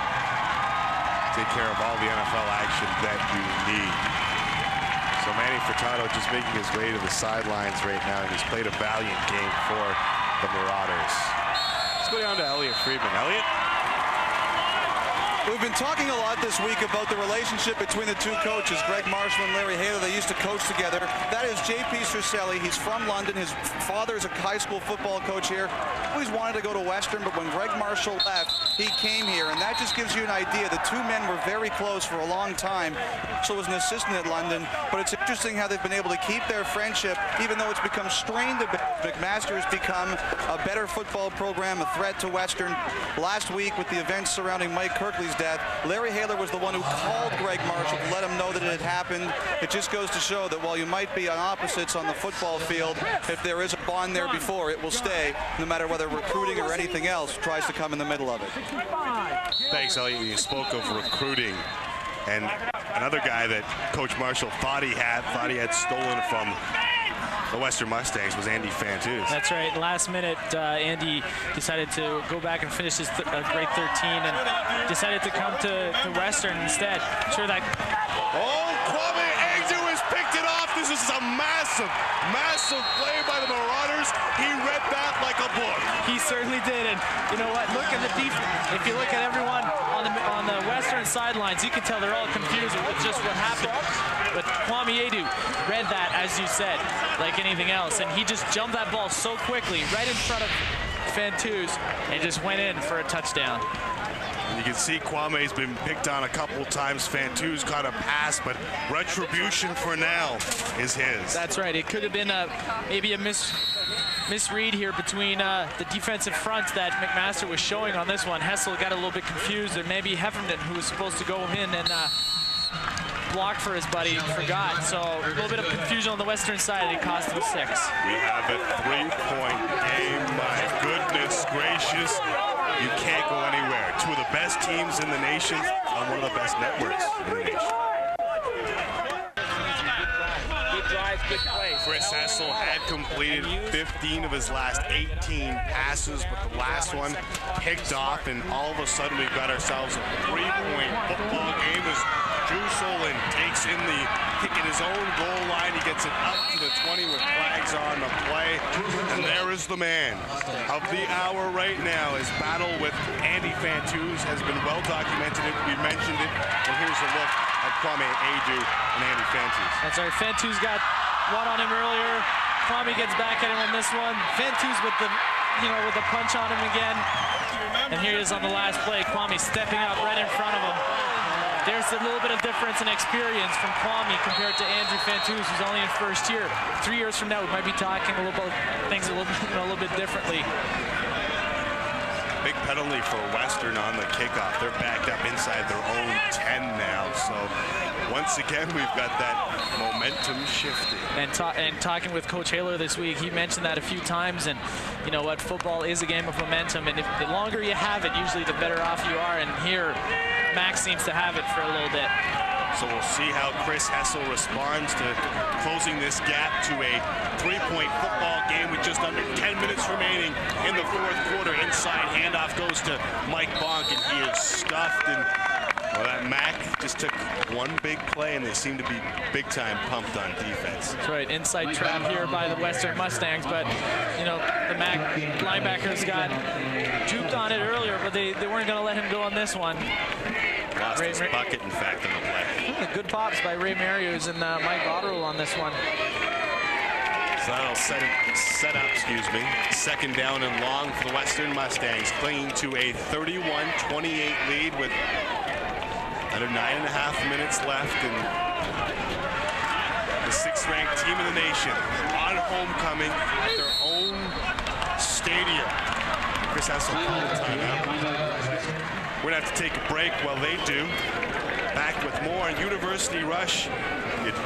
Take care of all the NFL action that you need. So Manny Furtado just making his way to the sidelines right now. He's played a valiant game for the Marauders. Let's go down to Elliot Friedman. Elliot?
We've been talking a lot this week about the relationship between the 2 coaches, Greg Marshall and Larry Haler. They used to coach together. That is J.P. Cercelli. He's from London. His father is a high school football coach here. Always wanted to go to Western, but when Greg Marshall left, he came here. And that just gives you an idea. The 2 men were very close for a long time. Marshall was an assistant at London, but it's interesting how they've been able to keep their friendship, even though it's become strained a bit. McMaster has become a better football program, a threat to Western. Last week, with the events surrounding Mike Kirkley's death, Larry Haler was the one who called Greg Marshall to let him know that it had happened. It just goes to show that while you might be on opposites on the football field, if there is a bond there before, it will stay, no matter whether recruiting or anything else tries to come in the middle of it.
Thanks, Elliot. You spoke of recruiting, and another guy that Coach Marshall thought he had stolen from the Western Mustangs was Andy Fantuz.
That's right. Last minute, Andy decided to go back and finish his grade 13 and decided to come to Western instead. Sure that.
Oh, Kwame Agnew has picked it off. This is a massive play by the Marauders. He read that like a book.
He certainly did. And you know what? Look at the defense. If you look at everyone on the Western sidelines, you can tell they're all confused with just what happened. But Kwame Agnew read that, as you said, like anything else, and he just jumped that ball so quickly right in front of Fantuz and just went in for a touchdown.
And you can see Kwame's been picked on a couple times. Fantuz caught a pass, but retribution for now is his.
That's right. It could have been maybe a misread here between the defensive front that McMaster was showing on this one. Hessel got a little bit confused, and maybe Heffernan, who was supposed to go in and block for his buddy, forgot. So a little bit of confusion on the Western side, and it cost him 6.
We have a 3-point game. My goodness gracious. You can't go anywhere. Two of the best teams in the nation on one of the best networks in the nation.
Good drive, good play.
Chris Hessel had completed 15 of his last 18 passes, but the last one picked off, and all of a sudden we've got ourselves a 3-point football game as Drew Solin takes in the kick at his own goal line. He gets it up to the 20 with flags on the play. And there is the man of the hour right now. His battle with Andy Fantuz has been well documented. We mentioned it. And here's a look at Kwame Agnew and Andy Fantuz.
That's right. Fantuz got one on him earlier. Kwame gets back at him on this one. Fantuz with the punch on him again. And here he is on the last play. Kwame stepping up right in front of him. There's a little bit of difference in experience from Kwame compared to Andrew Fantuz, who's only in first year. 3 years from now, we might be talking a little bit things a little bit differently.
Big penalty for Western on the kickoff. They're backed up inside their own 10 now. So once again, we've got that momentum shifting.
And talking with Coach Haler this week, he mentioned that a few times. And you know what? Football is a game of momentum. And the longer you have it, usually the better off you are. And here, Max seems to have it for a little bit.
So we'll see how Chris Hessel responds to closing this gap to a 3-point football game with just under 10 minutes remaining in the fourth quarter. Inside handoff goes to Mike Bonk, and he is stuffed. And well, that Mac just took one big play, and they seem to be big-time pumped on defense.
That's right. Inside trap here by the Western Mustangs, but you know the Mac linebackers got juked on it earlier, but they weren't going to let him go on this one.
Lost his bucket, in fact, on the play.
Good pops by Ray Marios and Mike Otterl on this one.
So that'll set up, second down and long for the Western Mustangs, clinging to a 31-28 lead with under 9.5 minutes left, and the 6th-ranked team in the nation on homecoming at their own stadium. Chris Hessel called the timeout. We're going to have to take a break while they do. Back with more on University Rush.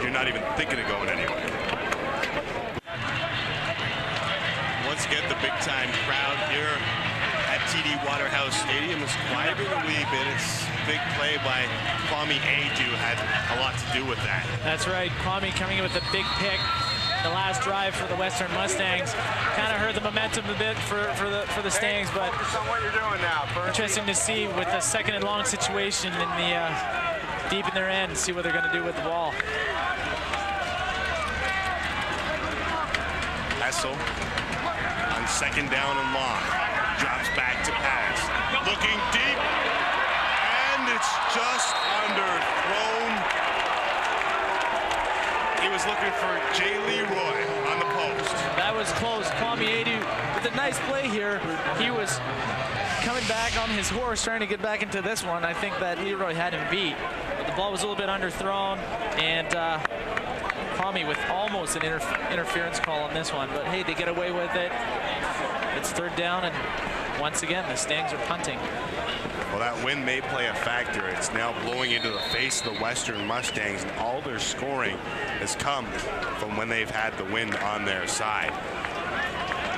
You're not even thinking of going anywhere. Once again, the big-time crowd here at TD Waterhouse Stadium is quieting a wee bit. It's a big play by Kwame Agnew had a lot to do with that.
That's right. Kwame coming in with a big pick. The last drive for the Western Mustangs kind of hurt the momentum a bit for the Stangs, but interesting to see with the second and long situation in the deep in their end, see what they're going to do with the ball.
Hessel on second down and long, drops back to pass, looking deep, and it's just underthrown. He was looking for Jay Leroy on the post.
That was close. Kwame Agnew with a nice play here. He was coming back on his horse trying to get back into this one. I think that Leroy had him beat. But the ball was a little bit underthrown, and Kwame with almost an interference call on this one. But hey, they get away with it. It's third down, and once again, the Stangs are punting.
Well, that wind may play a factor. It's now blowing into the face of the Western Mustangs, and all their scoring has come from when they've had the wind on their side.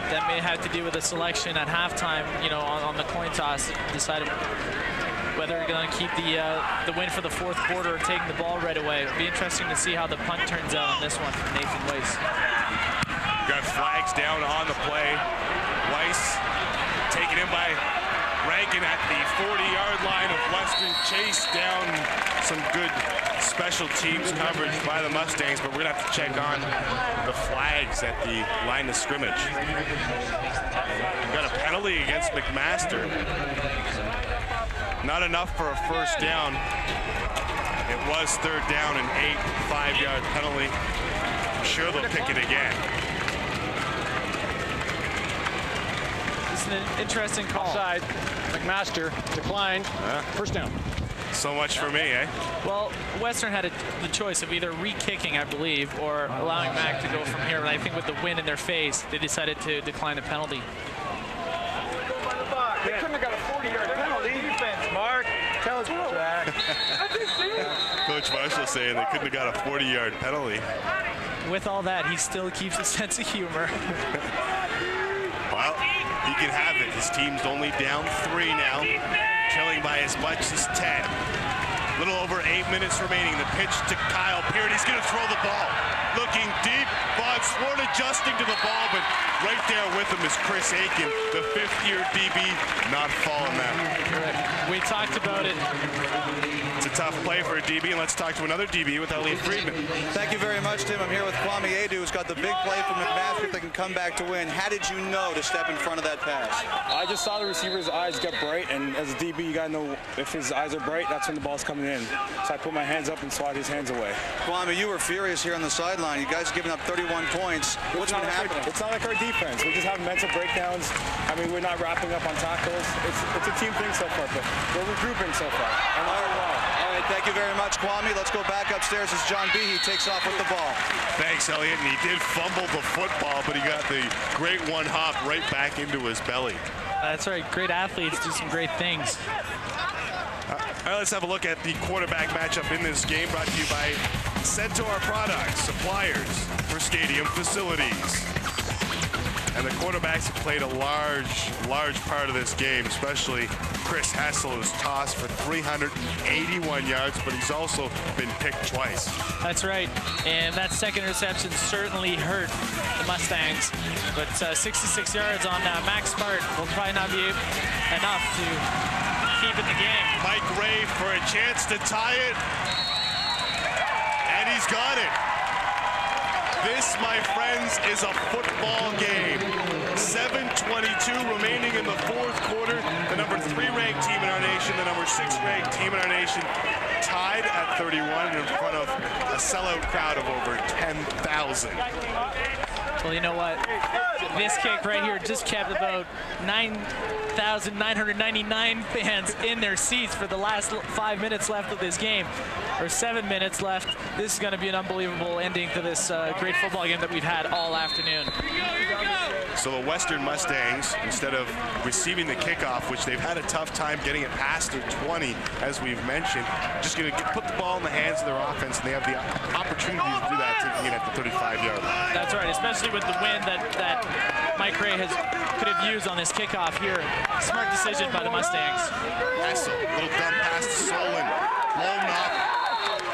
That may have to do with the selection at halftime, you know, on the coin toss. Decided whether they're going to keep the win for the fourth quarter or taking the ball right away. It'll be interesting to see how the punt turns out on this one from Nathan Weiss.
Got flags down on the play. Weiss taken in by Rankin at the 40-yard line of Western. Chase down some good special teams coverage by the Mustangs, but we're going to have to check on the flags at the line of scrimmage. We've got a penalty against McMaster. Not enough for a first down. It was third down and 8, 5-yard penalty. I'm sure they'll pick it again.
This is an interesting call.
Offside. McMaster declined. First down.
So much for me, eh?
Well, Western had the choice of either re-kicking, I believe, or allowing Mac to go from here. But I think with the wind in their face, they decided to decline a penalty.
They couldn't have got a 40-yard penalty. Defense, Mark. Tell us, Jack.
Coach Marshall saying they couldn't have got a 40-yard penalty.
With all that, he still keeps a sense of humor.
Well, he can have it. His team's only down 3 now, trailing by as much as 10. Little over 8 minutes remaining. The pitch to Kyle Peart. He's going to throw the ball. Looking deep. Vaughn Swart adjusting to the ball, but right there with him is Chris Aiken, the 5th-year DB, not falling that.
We talked about it.
It's a tough play for a DB, and let's talk to another DB with Elliot Friedman.
Thank you very much, Tim. I'm here with Kwame Adu, who's got the big play from McMaster if they can come back to win. How did you know to step in front of that pass?
I just saw the receiver's eyes get bright, and as a DB, you gotta know if his eyes are bright, that's when the ball's coming in. So I put my hands up and swat his hands away.
Kwame, you were furious here on the sideline. You guys are giving up 31 points. What's been happening?
It's not like our defense. We just have mental breakdowns. I mean, we're not wrapping up on tackles. It's a team thing so far, but we're regrouping so far. And
All right, thank you very much, Kwame. Let's go back upstairs as John Behe takes off with the ball.
Thanks, Elliot. And he did fumble the football, but he got the great one hop right back into his belly.
That's right. Great athletes do some great things.
All right, let's have a look at the quarterback matchup in this game, brought to you by Centaur Products, suppliers for stadium facilities. And the quarterbacks have played a large part of this game, especially Chris Hessel, who's tossed for 381 yards, but he's also been picked twice.
That's right. And that second interception certainly hurt the Mustangs. But 66 yards on Max Smart will probably not be enough to keep in the game.
Mike Ray for a chance to tie it. And he's got it. This, my friends, is a football game. 7:22 remaining in the fourth quarter. The number 3 ranked team in our nation, the number 6 ranked team in our nation, tied at 31 in front of a sellout crowd of over 10,000.
Well, you know what? This kick right here just kept about 9,999 fans in their seats for the last 5 minutes left of this game, or 7 minutes left. This is going to be an unbelievable ending to this great football game that we've had all afternoon.
So the Western Mustangs, instead of receiving the kickoff, which they've had a tough time getting it past their 20, as we've mentioned, just going to put the ball in the hands of their offense, and they have the opportunity to do that, taking it at the 35-yard line.
That's right, especially with the wind that Mike Ray could have used on this kickoff here. Smart decision by the Mustangs.
Hessel, little dump pass to Solon, blown up.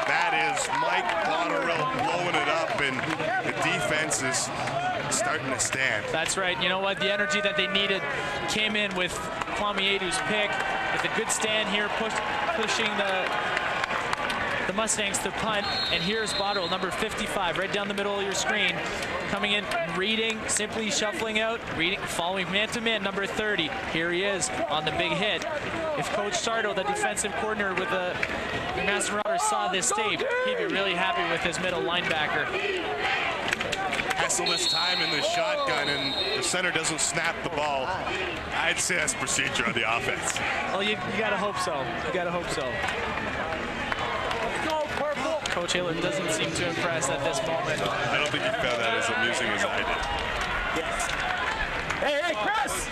That is Mike Botterill blowing it up, and the defense is starting to stand.
That's right. You know what? The energy that they needed came in with Kwame Adu's pick, with a good stand here, pushing the Mustangs to punt. And here's Botterill, number 55, right down the middle of your screen, coming in, reading, simply shuffling out, reading, following man-to-man, number 30. Here he is on the big hit. If Coach Sardo, the defensive coordinator with the Master Marauders, saw this tape, he'd be really happy with his middle linebacker.
Hessel this time in the shotgun, and the center doesn't snap the ball. I'd say that's procedure on the offense.
Well, you gotta hope so. You gotta hope so. Coach Halen doesn't seem too impressed at this moment.
I don't think he found that as amusing as I did.
Hey, Chris!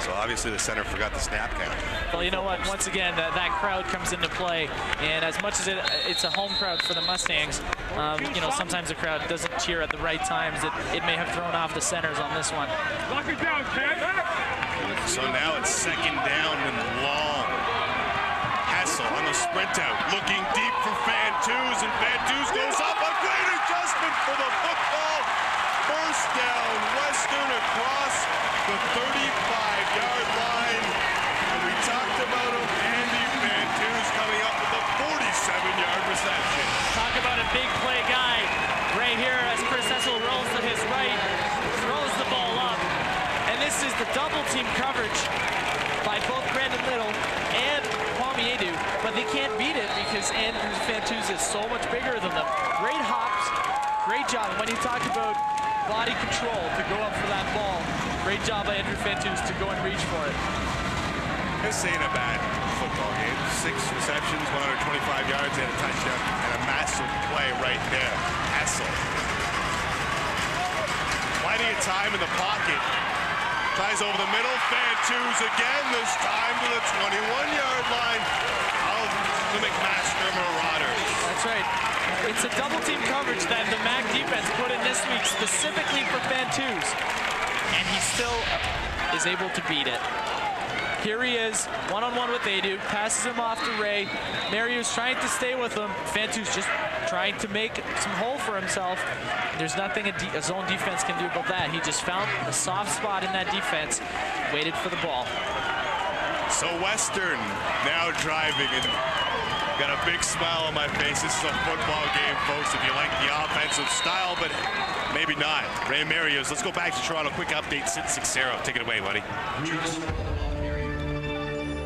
So obviously the center forgot the snap count.
Well, you know what? Once again, that crowd comes into play, and as much as it's a home crowd for the Mustangs, you know, sometimes the crowd doesn't cheer at the right times. It may have thrown off the centers on this one.
Lock it down, Ken.
So now it's second down and long. sprint out, looking deep for Fantuz, and Fantuz goes up. A great adjustment for the football. First down, Western across the 35-yard line. And we talked about him, Andy Fantuz coming up with a 47-yard reception.
Talk about a big play guy. Right here as Chris Hessel rolls to his right, throws the ball up. And this is the double team coverage by both Brandon Little and Kwame Edu, but they can't beat it because Andrew Fantuz is so much bigger than them. Great hops, great job. And when you talk about body control to go up for that ball, great job by Andrew Fantuz to go and reach for it.
This ain't a bad football game. 6 receptions, 125 yards, and a touchdown, and a massive play right there. Hessel. Plenty of time in the pocket. Ties over the middle. Fantuz again, this time to the 21-yard line of the McMaster Marauders.
That's right. It's a double team coverage that the MAC defense put in this week specifically for Fantuz. And he still is able to beat it. Here he is, one-on-one with Edu, passes him off to Ray. Mariu's trying to stay with him. Fantuz just trying to make some hole for himself. There's nothing a zone defense can do about that. He just found a soft spot in that defense, waited for the ball.
So Western now driving, and got a big smile on my face. This is a football game, folks, if you like the offensive style, but maybe not. Ray Marius, let's go back to Toronto. Quick update, Sid Sixero. Take it away, buddy.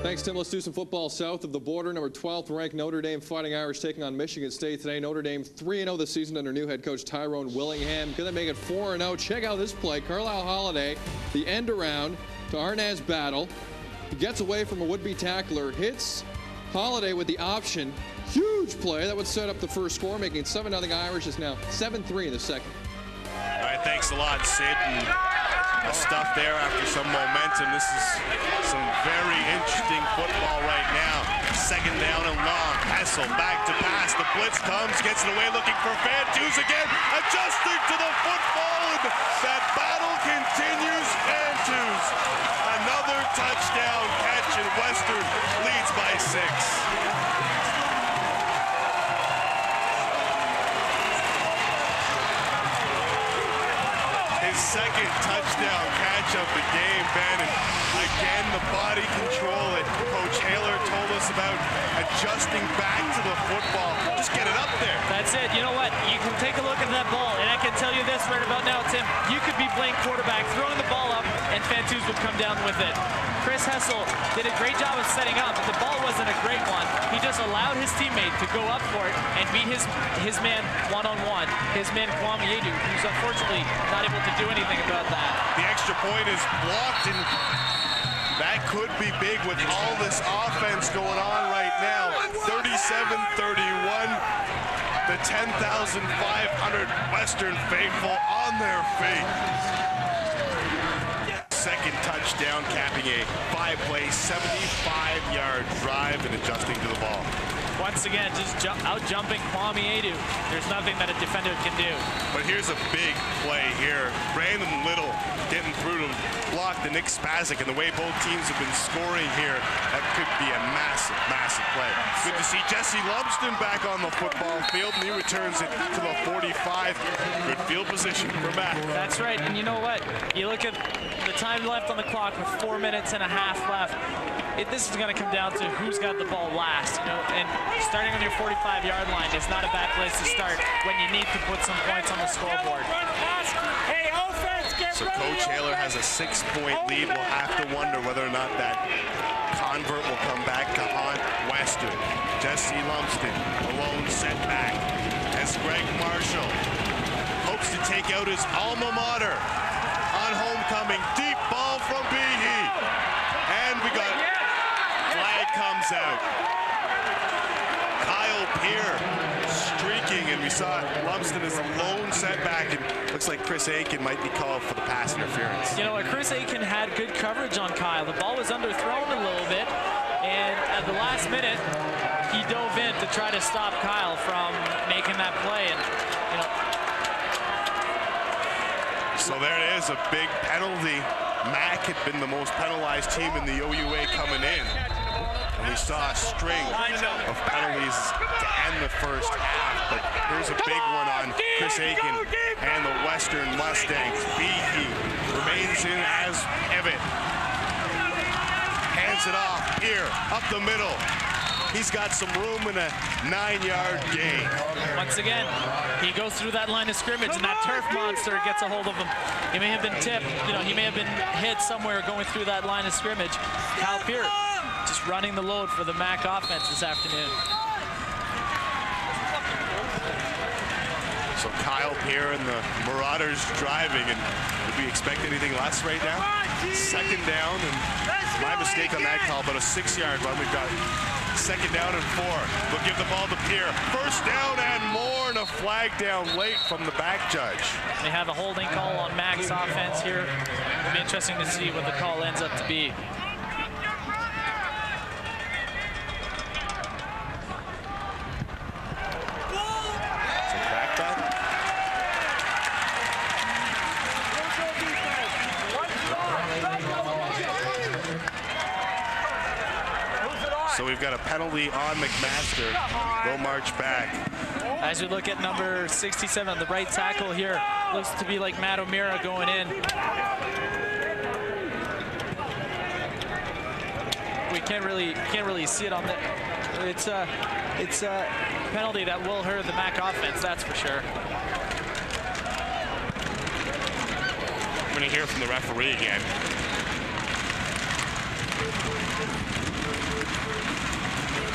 Thanks, Tim. Let's do some football south of the border. Number 12th ranked Notre Dame Fighting Irish taking on Michigan State today. Notre Dame 3-0 this season under new head coach Tyrone Willingham. Going to make it 4-0. Check out this play. Carlisle Holiday, the end around to Arnaz Battle. He gets away from a would-be tackler, hits Holiday with the option. Huge play. That would set up the first score, making it 7-0 Irish. Is now 7-3 in the second.
All right, thanks a lot, Sid. And stuff there after some momentum. This is some very interesting football right now. Second down and long. Hessel back to pass. The blitz comes, gets it away, looking for Fantuz again. Adjusting to the football, and that battle continues. Fantuz, another touchdown catch, and Western leads by 6. Second touchdown catch of the game, Ben. And again, the body control that Coach Haler told us about, adjusting back to the football. Just get it up there.
That's it. You know what? You can take a look at that ball, and I can tell you this right about now, Tim. You could be playing quarterback, throwing the ball up, and Fantuz would come down with it. Chris Hessel did a great job of setting up, but the ball wasn't a great one. He just allowed his teammate to go up for it and beat his man one-on-one, his man Kwame Edu, who's unfortunately not able to do anything about that.
The extra point is blocked, and that could be big with all this offense going on right now. 37-31. The 10,500 Western faithful on their feet. Second touchdown, capping a 5-play, 75-yard drive and adjusting to the ball.
Once again, just out-jumping Kwame Edu. There's nothing that a defender can do.
But here's a big play here. Brandon Little getting through to block the Nick Spasic, and the way both teams have been scoring here, that could be a massive, massive play. Good to see Jesse Lumsden back on the football field, and he returns it to the 45. Good field position for Matt.
That's right, and you know what? You look at the time left on the clock with 4 minutes and a half left. This is going to come down to who's got the ball last, you know, and starting on your 45-yard line is not a bad place to start when you need to put some points on the scoreboard.
So Coach Haler has a 6-point lead. We'll have to wonder whether or not that convert will come back to haunt Western. Jesse Lumsden alone set back as Greg Marshall hopes to take out his alma mater on homecoming. Deep ball from Behe. And we got flag comes out. Kyle Peer streaking, and we saw Lumsden as a lone setback, and looks like Chris Aiken might be called for the pass interference.
You know what? Chris Aiken had good coverage on Kyle. The ball was underthrown a little bit, and at the last minute, he dove in to try to stop Kyle from making that play. And you know,
so there it is, a big penalty. Mac had been the most penalized team in the OUA coming in. And we saw a string of penalties to end the first half, but here's a big one on Chris Aiken and the Western Mustangs. Behe remains in as pivot. Hands it off here, up the middle. He's got some room in a 9-yard gain.
Once again, he goes through that line of scrimmage, and that turf monster gets a hold of him. He may have been tipped, he may have been hit somewhere going through that line of scrimmage. Kyle Peer just running the load for the MAC offense this afternoon.
So Kyle Peer and the Marauders driving, and would we expect anything less right now? Second down, and my mistake on that call, about a 6-yard run. We've got second down and 4. They'll give the ball to Peer. First down and more, and a flag down late from the back judge.
They have a holding call on Mac's offense here. It'll be interesting to see what the call ends up to be.
So we've got a penalty on McMaster. They'll march back.
As we look at number 67, the right tackle here, looks to be like Matt O'Meara going in. We can't really see it on the. It's a penalty that will hurt the MAC offense, that's for sure.
I'm going to hear from the referee again.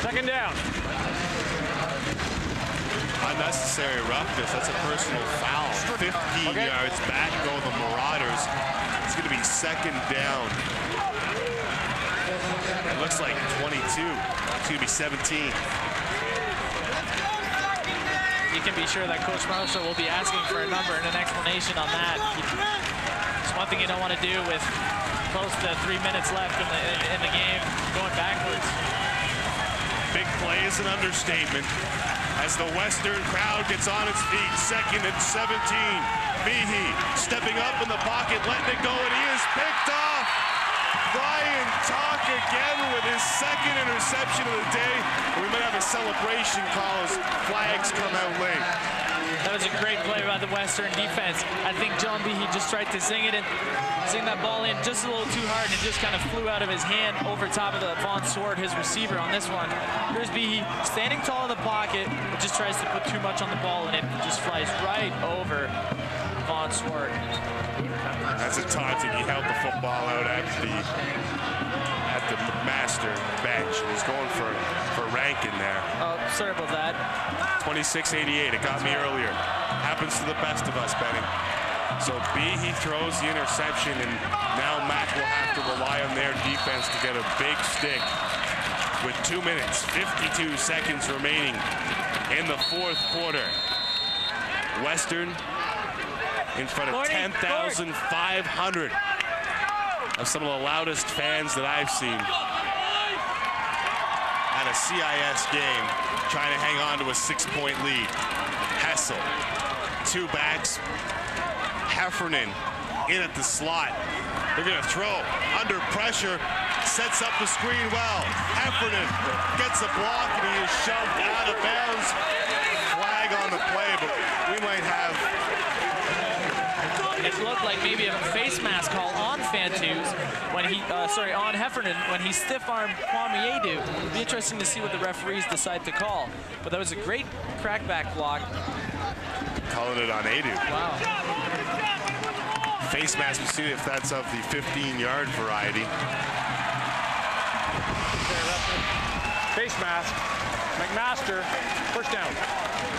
Second down.
Unnecessary roughness. That's a personal foul. 15 yards back go the Marauders. It's going to be second down. It looks like 22. It's going to be 17.
You can be sure that Coach Marshall will be asking for a number and an explanation on that. It's one thing you don't want to do with close to 3 minutes left in the game, going backwards.
Big play is an understatement as the Western crowd gets on its feet. Second and 17. Behe stepping up in the pocket, letting it go, and he is picked off. Brian Talk again with his second interception of the day. We might have a celebration call as flags come out late.
That was a great play by the Western defense. I think John Behe just tried to zing that ball in just a little too hard, and it just kind of flew out of his hand over top of the Vaughn Sword, his receiver on this one. Here's Behe standing tall in the pocket, but just tries to put too much on the ball, and it just flies right over Vaughn Sword.
That's a taunting. He held the football out at the McMaster bench. He's going for Rankin there.
Oh, sorry about that.
26-88. It got me earlier. Happens to the best of us, Benny. So Behe throws the interception, and now Mac will have to rely on their defense to get a big stick with 2 minutes, 52 seconds remaining in the fourth quarter. Western in front of 10,500 of some of the loudest fans that I've seen at a CIS game, trying to hang on to a 6-point lead. Hessel, 2 backs. Heffernan in at the slot. They're going to throw under pressure, sets up the screen well. Heffernan gets a block, and he is shoved out of bounds. Flag on the play, but we might have.
It looked like maybe a face mask call on Fantuz when he, on Heffernan when he stiff-armed Kwame Adu. It'll be interesting to see what the referees decide to call. But that was a great crackback block.
Calling it on Adu.
Wow.
Face mask, we'll see if that's of the 15-yard variety.
Face mask. McMaster, first down.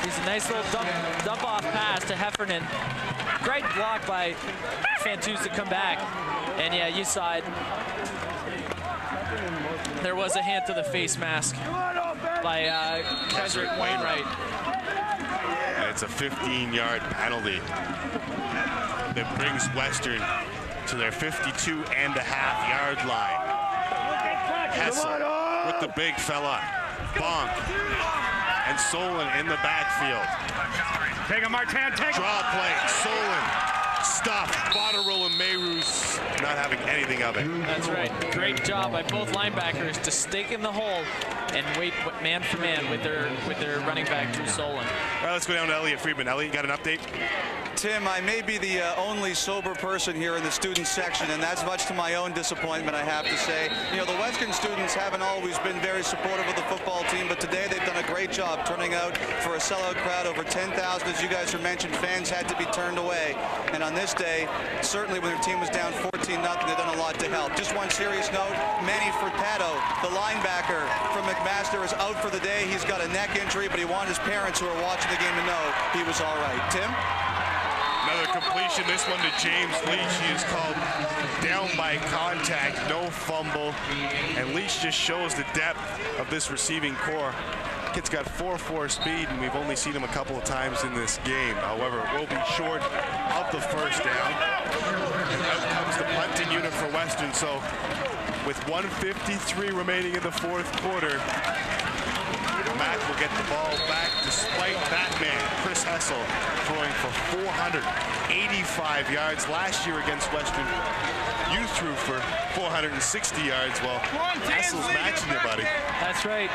He's a nice little dump-off pass to Heffernan. Great block by Fantuz to come back. And yeah, you saw it. There was a hand to the face mask by Kesrick Wainwright.
And it's a 15-yard penalty that brings Western to their 52.5-yard line. Hessel with the big fella. Bonk. And Solon in the backfield.
Take him, Martin. Take him.
Draw play. Solon stuff. Botterill and Mayru's not having anything of it.
That's right. Great job by both linebackers to stake in the hole and wait man for man with their running back, Drew Solon.
All right, let's go down to Elliot Friedman. Elliot, you got an update?
Tim, I may be the only sober person here in the student section, and that's much to my own disappointment, I have to say. You know, the Western students haven't always been very supportive of the football team, but today they've done a great job turning out for a sellout crowd. Over 10,000, as you guys have mentioned, fans had to be turned away. And on this day, certainly when their team was down 14-0, they've done a lot to help. Just one serious note, Manny Furtado, the linebacker from McMaster, is out for the day. He's got a neck injury, but he wanted his parents who are watching the game to know he was all right. Tim?
Another completion, this one to James Leach. He is called down by contact, no fumble. And Leach just shows the depth of this receiving core. Kid's got 4.4 speed, and we've only seen him a couple of times in this game. However, it will be short of the first down. And out comes the punting unit for Western. So with 1:53 remaining in the fourth quarter, Mac will get the ball back despite that man, Chris Hessel, throwing for 485 yards. Last year against Western, you threw for 460 yards. Well, Hessel's matching you, buddy.
That's right.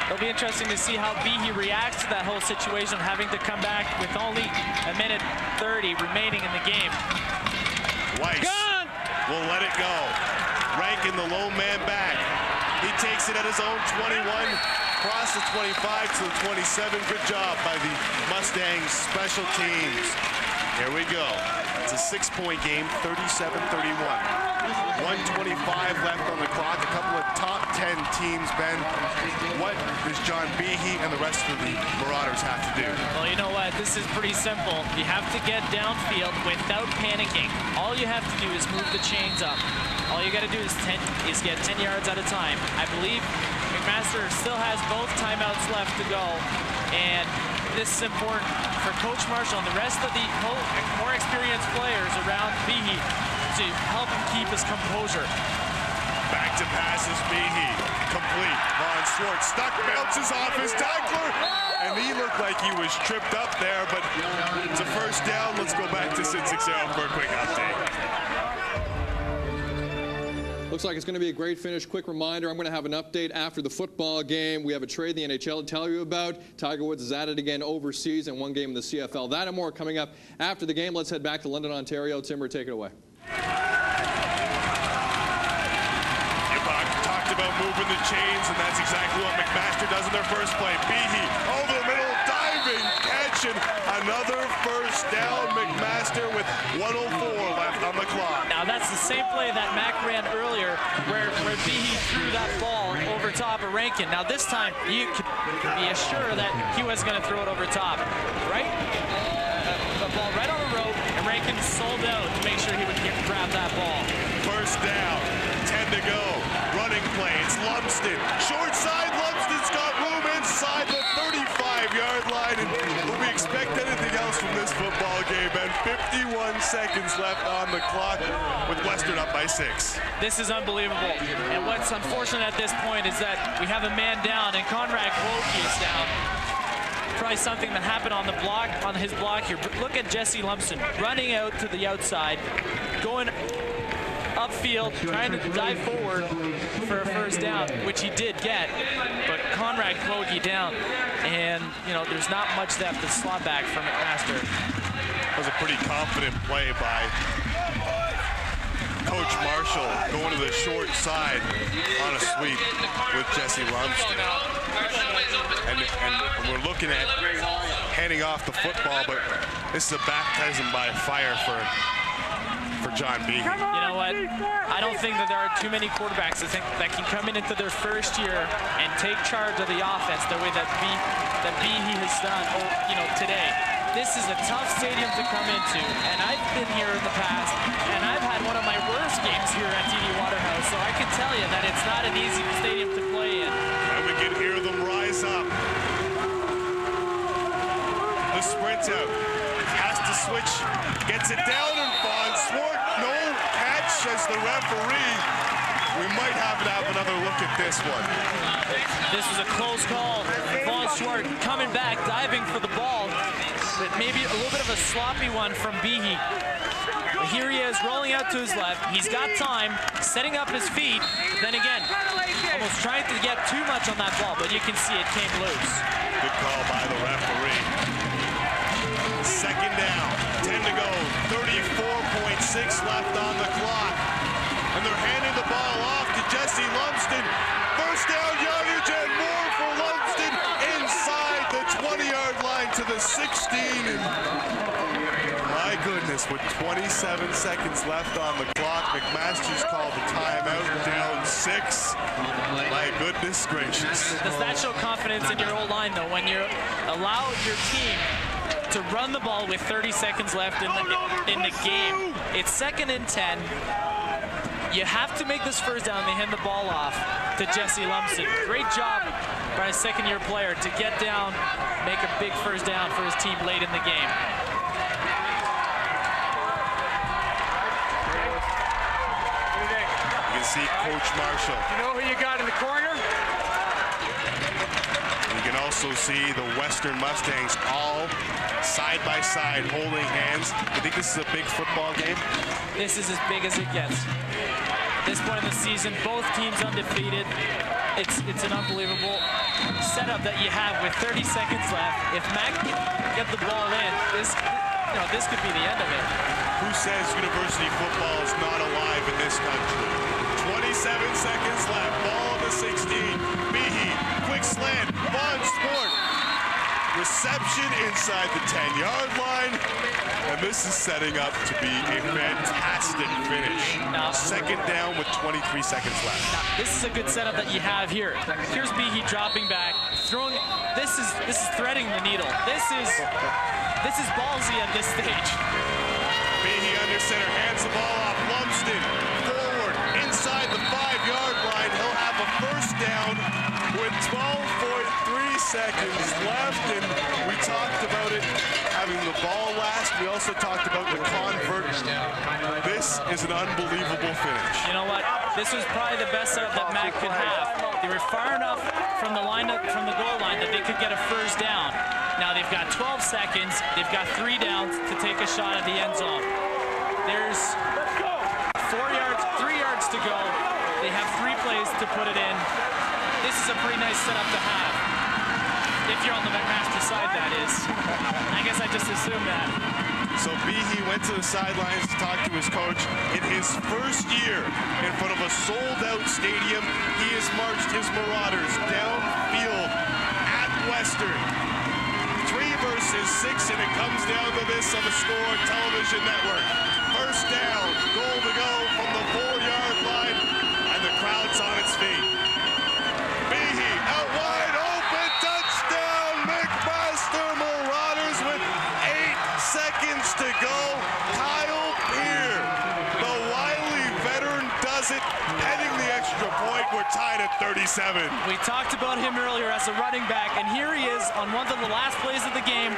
It'll be interesting to see how Behe reacts to that whole situation, having to come back with only a minute 30 remaining in the game.
Weiss will let it go. Rankin, the lone man back. He takes it at his own 21. Across the 25 to the 27. Good job by the Mustangs special teams. Here we go. It's a 6-point game, 37-31. 1:25 left on the clock. A couple of top 10 teams, Ben. What does John Behe and the rest of the Marauders have to do?
Well, you know what? This is pretty simple. You have to get downfield without panicking. All you have to do is move the chains up. All you got to do is get 10 yards at a time. I believe McMaster still has both timeouts left to go, and this is important for Coach Marshall and the rest of the more experienced players around Behe to help him keep his composure.
Back to passes, Behe. Complete. Von Schwartz stuck, bounces off his tackler, and he looked like he was tripped up there, but it's a first down. Let's go back to Sid 60 for a quick update.
Looks like it's going to be a great finish. Quick reminder, I'm going to have an update after the football game. We have a trade in the NHL to tell you about. Tiger Woods is at it again overseas and one game in the CFL. That and more coming up after the game. Let's head back to London, Ontario. Timber, take it away.
Talked about moving the chains, and that's exactly what McMaster does in their first play. Behe over the middle, diving catch, and another first down. McMaster with 1:04 left on the clock.
Now that's the same play that Mac ran earlier, where Behe threw that ball over top of Rankin. Now this time you could be assured that he was going to throw it over top, right? The ball right on the rope, and Rankin sold out to make sure he would grab that ball.
First down, 10 to go. Running play, it's Lumsden. Short side, Lumsden's got room inside the 35-yard line. And will we expect anything else from this football game? And 51 seconds left on the clock with Western up by 6.
This is unbelievable. And what's unfortunate at this point is that we have a man down, and Conrad Kwoki is down. Probably something that happened on the block, on his block here. But look at Jesse Lumsden running out to the outside, going upfield, trying to dive forward for a first down, which he did get, but Conrad Kwoki down, and you know there's not much depth to slot back from McMaster.
That was a pretty confident play by Coach Marshall, going to the short side on a sweep with Jesse Lumsden. And we're looking at handing off the football, but this is a baptism by fire for John Behe.
You know what? I don't think that there are too many quarterbacks that can come into their first year and take charge of the offense the way that Behe has done, today. This is a tough stadium to come into, and I've been here in the past, and I've had one of my worst games here at TD Waterhouse, so I can tell you that it's not an easy stadium to play in.
And we can hear them rise up. The sprint out. Has to switch, gets it down, and Von Swart, no catch as the referee. We might have to have another look at this one.
This was a close call. Von Swart coming back, diving for the ball, but maybe a little bit of a sloppy one from Behe. But here he is rolling out to his left. He's got time, setting up his feet. Then again, almost trying to get too much on that ball, but you can see it came loose.
Good call by the referee. Second down, 10 to go, 34.6 left on the clock. And they're handing the ball off to Jesse Lumsden. First down yardage and more for Lumsden inside the 20-yard line to the 16. And my goodness, with 27 seconds left on the clock, McMaster's called a timeout, down 6. My goodness gracious.
Does that show confidence in your O-line, though, when you allow your team to run the ball with 30 seconds left in the game? It's 2nd and 10. You have to make this first down. They hand the ball off to Jesse Lumsden. Great job by a second-year player to get down, make a big first down for his team late in the game.
You can see Coach Marshall.
You know who you got in the corner?
You can also see the Western Mustangs all side by side holding hands. You think this is a big football game?
This is as big as it gets. At this point in the season, both teams undefeated. It's an unbelievable setup that you have with 30 seconds left. If Mac can get the ball in, this could be the end of it.
Who says university football is not alive in this country? 27 seconds left. Ball on the 16. Behe, quick slant. Bond Sport. Reception inside the 10-yard line. And this is setting up to be a fantastic finish.
Now,
second down with 23 seconds left.
Now, this is a good setup that you have here. Here's Behe dropping back, throwing. This is threading the needle. This is ballsy at this stage.
Behe under center, hands the ball off. Lumsden forward inside the 5-yard line. He'll have a first down with 12.3 seconds left, and we talked about it having the ball last. We also talked about the convert. This is an unbelievable finish.
You know what? This was probably the best setup that Mac could have. They were far enough from the goal line that they could get a first down. Now they've got 12 seconds. They've got 3 downs to take a shot at the end zone. There's 3 yards to go. They have 3 plays to put it in. This is a pretty nice setup to have. If you're on the McMaster side, that is. I guess I just assumed that.
So Behe went to the sidelines to talk to his coach. In his first year in front of a sold-out stadium, he has marched his Marauders downfield at Western. 3 versus 6, and it comes down to this on the Score Television Network. First down, goal to go from the 4-yard line, and the crowd's on its feet. Behe out wide open, touchdown, McMaster Marauders with 8 seconds to go. Kyle Peer, the wily veteran, does it, heading the extra point. We're tied at 37.
We talked about him earlier as a running back, and here he is on one of the last plays of the game,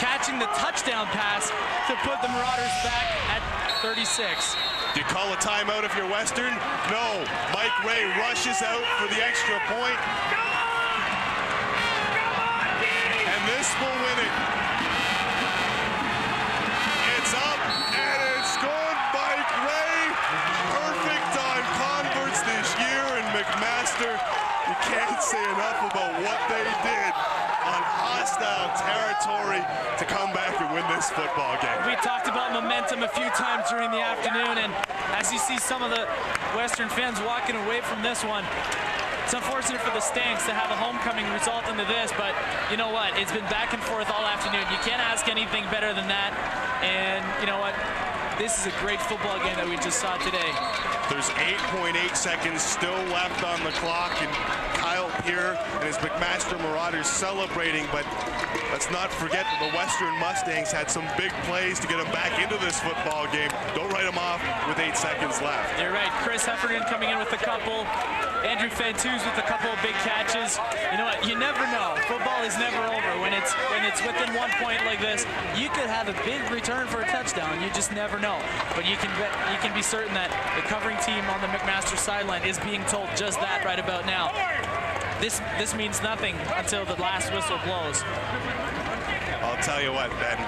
catching the touchdown pass to put the Marauders back at 36.
Do you call a timeout if you're Western? No. Mike Ray rushes out for the extra point. And this will win it. It's up, and it's good. Mike Ray. Perfect on converts this year, and McMaster, you can't say enough about what they did on hostile territory to come back and win this football game.
We talked about momentum a few times during the afternoon, and as you see some of the Western fans walking away from this one, it's unfortunate for the Stanks to have a homecoming result into this, but you know what? It's been back and forth all afternoon. You can't ask anything better than that, and you know what? This is a great football game that we just saw today.
There's 8.8 seconds still left on the clock, and Kyle Peer and his McMaster Marauders celebrating, but let's not forget that the Western Mustangs had some big plays to get them back into this football game. Don't write them off with 8 seconds left.
You're right. Chris Heffernan coming in with a couple. Andrew Fantuz with a couple of big catches. You know what? You never know. Football is never over. When it's within 1 point like this, you could have a big return for a touchdown. You just never know. But you can be certain that the covering team on the McMaster sideline is being told just that right about now. This means nothing until the last whistle blows.
I'll tell you what, Ben.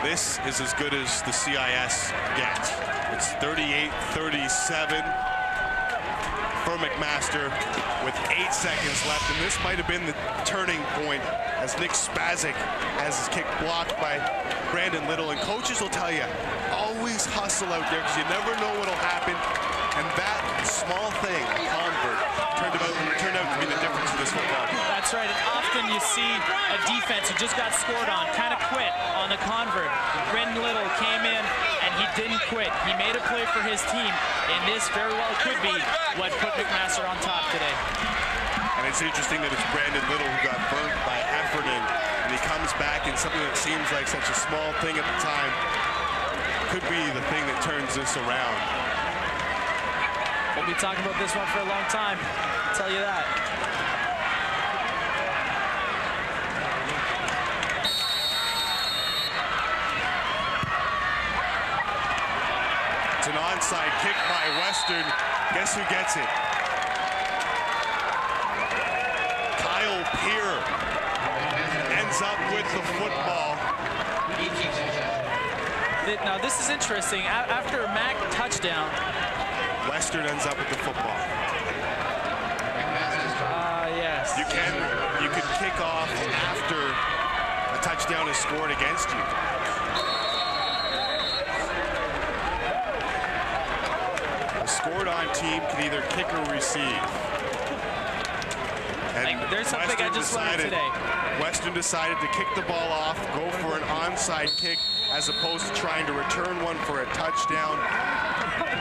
This is as good as the CIS gets. It's 38-37 for McMaster with 8 seconds left, and this might have been the turning point as Nick Spazek has his kick blocked by Brandon Little. And coaches will tell you, always hustle out there because you never know what'll happen. And that small thing, convert, turned out to be the difference in this football game.
That's right, and often you see a defense who just got scored on kind of quit on the convert. Brandon Little came in and he didn't quit. He made a play for his team, and this very well could be what put McMaster on top today.
And it's interesting that it's Brandon Little who got burnt by Heffernan, and he comes back in something that seems like such a small thing at the time. Could be the thing that turns this around.
We'll be talking about this one for a long time, I'll tell you that.
It's an onside kick by Western. Guess who gets it? Kyle Peer ends up with the football.
Now this is interesting. After a Mac touchdown,
Western ends up with the football.
yes.
You can kick off after a touchdown is scored against you. A scored on team can either kick or receive. And
There's something I just learned today.
Western decided to kick the ball off, go for an onside kick, as opposed to trying to return one for a touchdown,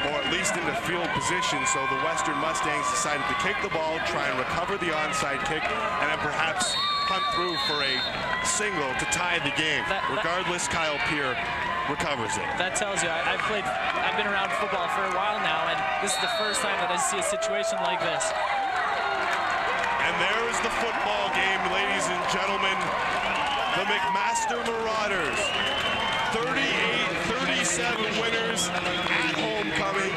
or at least into field position. So the Western Mustangs decided to kick the ball, try and recover the onside kick, and then perhaps punt through for a single to tie the game. Regardless, Kyle Peer recovers it.
That tells you, I've been around football for a while now, and this is the first time that I see a situation like this.
And there is the football game, ladies and gentlemen. The McMaster Marauders, 38-37 winners at homecoming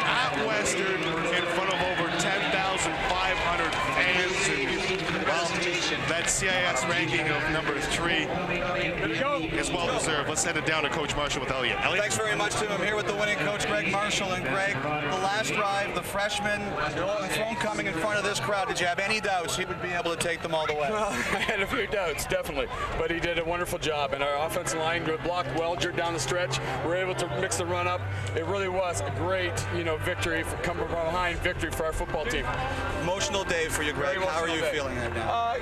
at Western in front of over 10,500 fans. And, well, that CIS ranking of number 3 is well deserved. Let's send it down to Coach Marshall with Elliot. Elliot?
Thanks very much, Tim. I'm here with the winning coach, Greg Marshall. And Greg, the last drive, the freshman, homecoming in front of this crowd, did you have any doubts he would be able to take them all the way?
Well, I had a few doubts, definitely, but he did a wonderful job, and our offensive line blocked well down the stretch. We're able to mix the run up. It really was a great, victory, coming from behind victory for our football team.
Emotional day for you, Greg. How are you feeling right now?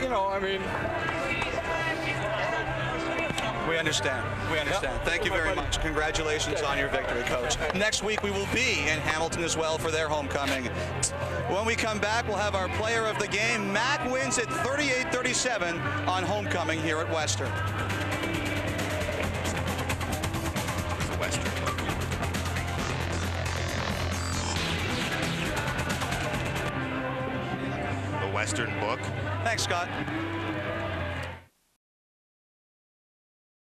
We understand.
Yep.
Thank you very much. Congratulations on your victory, Coach. Next week we will be in Hamilton as well for their homecoming. When we come back, we'll have our player of the game. Mac wins at 38-37 on homecoming here at Western.
The Western book.
Thanks, Scott.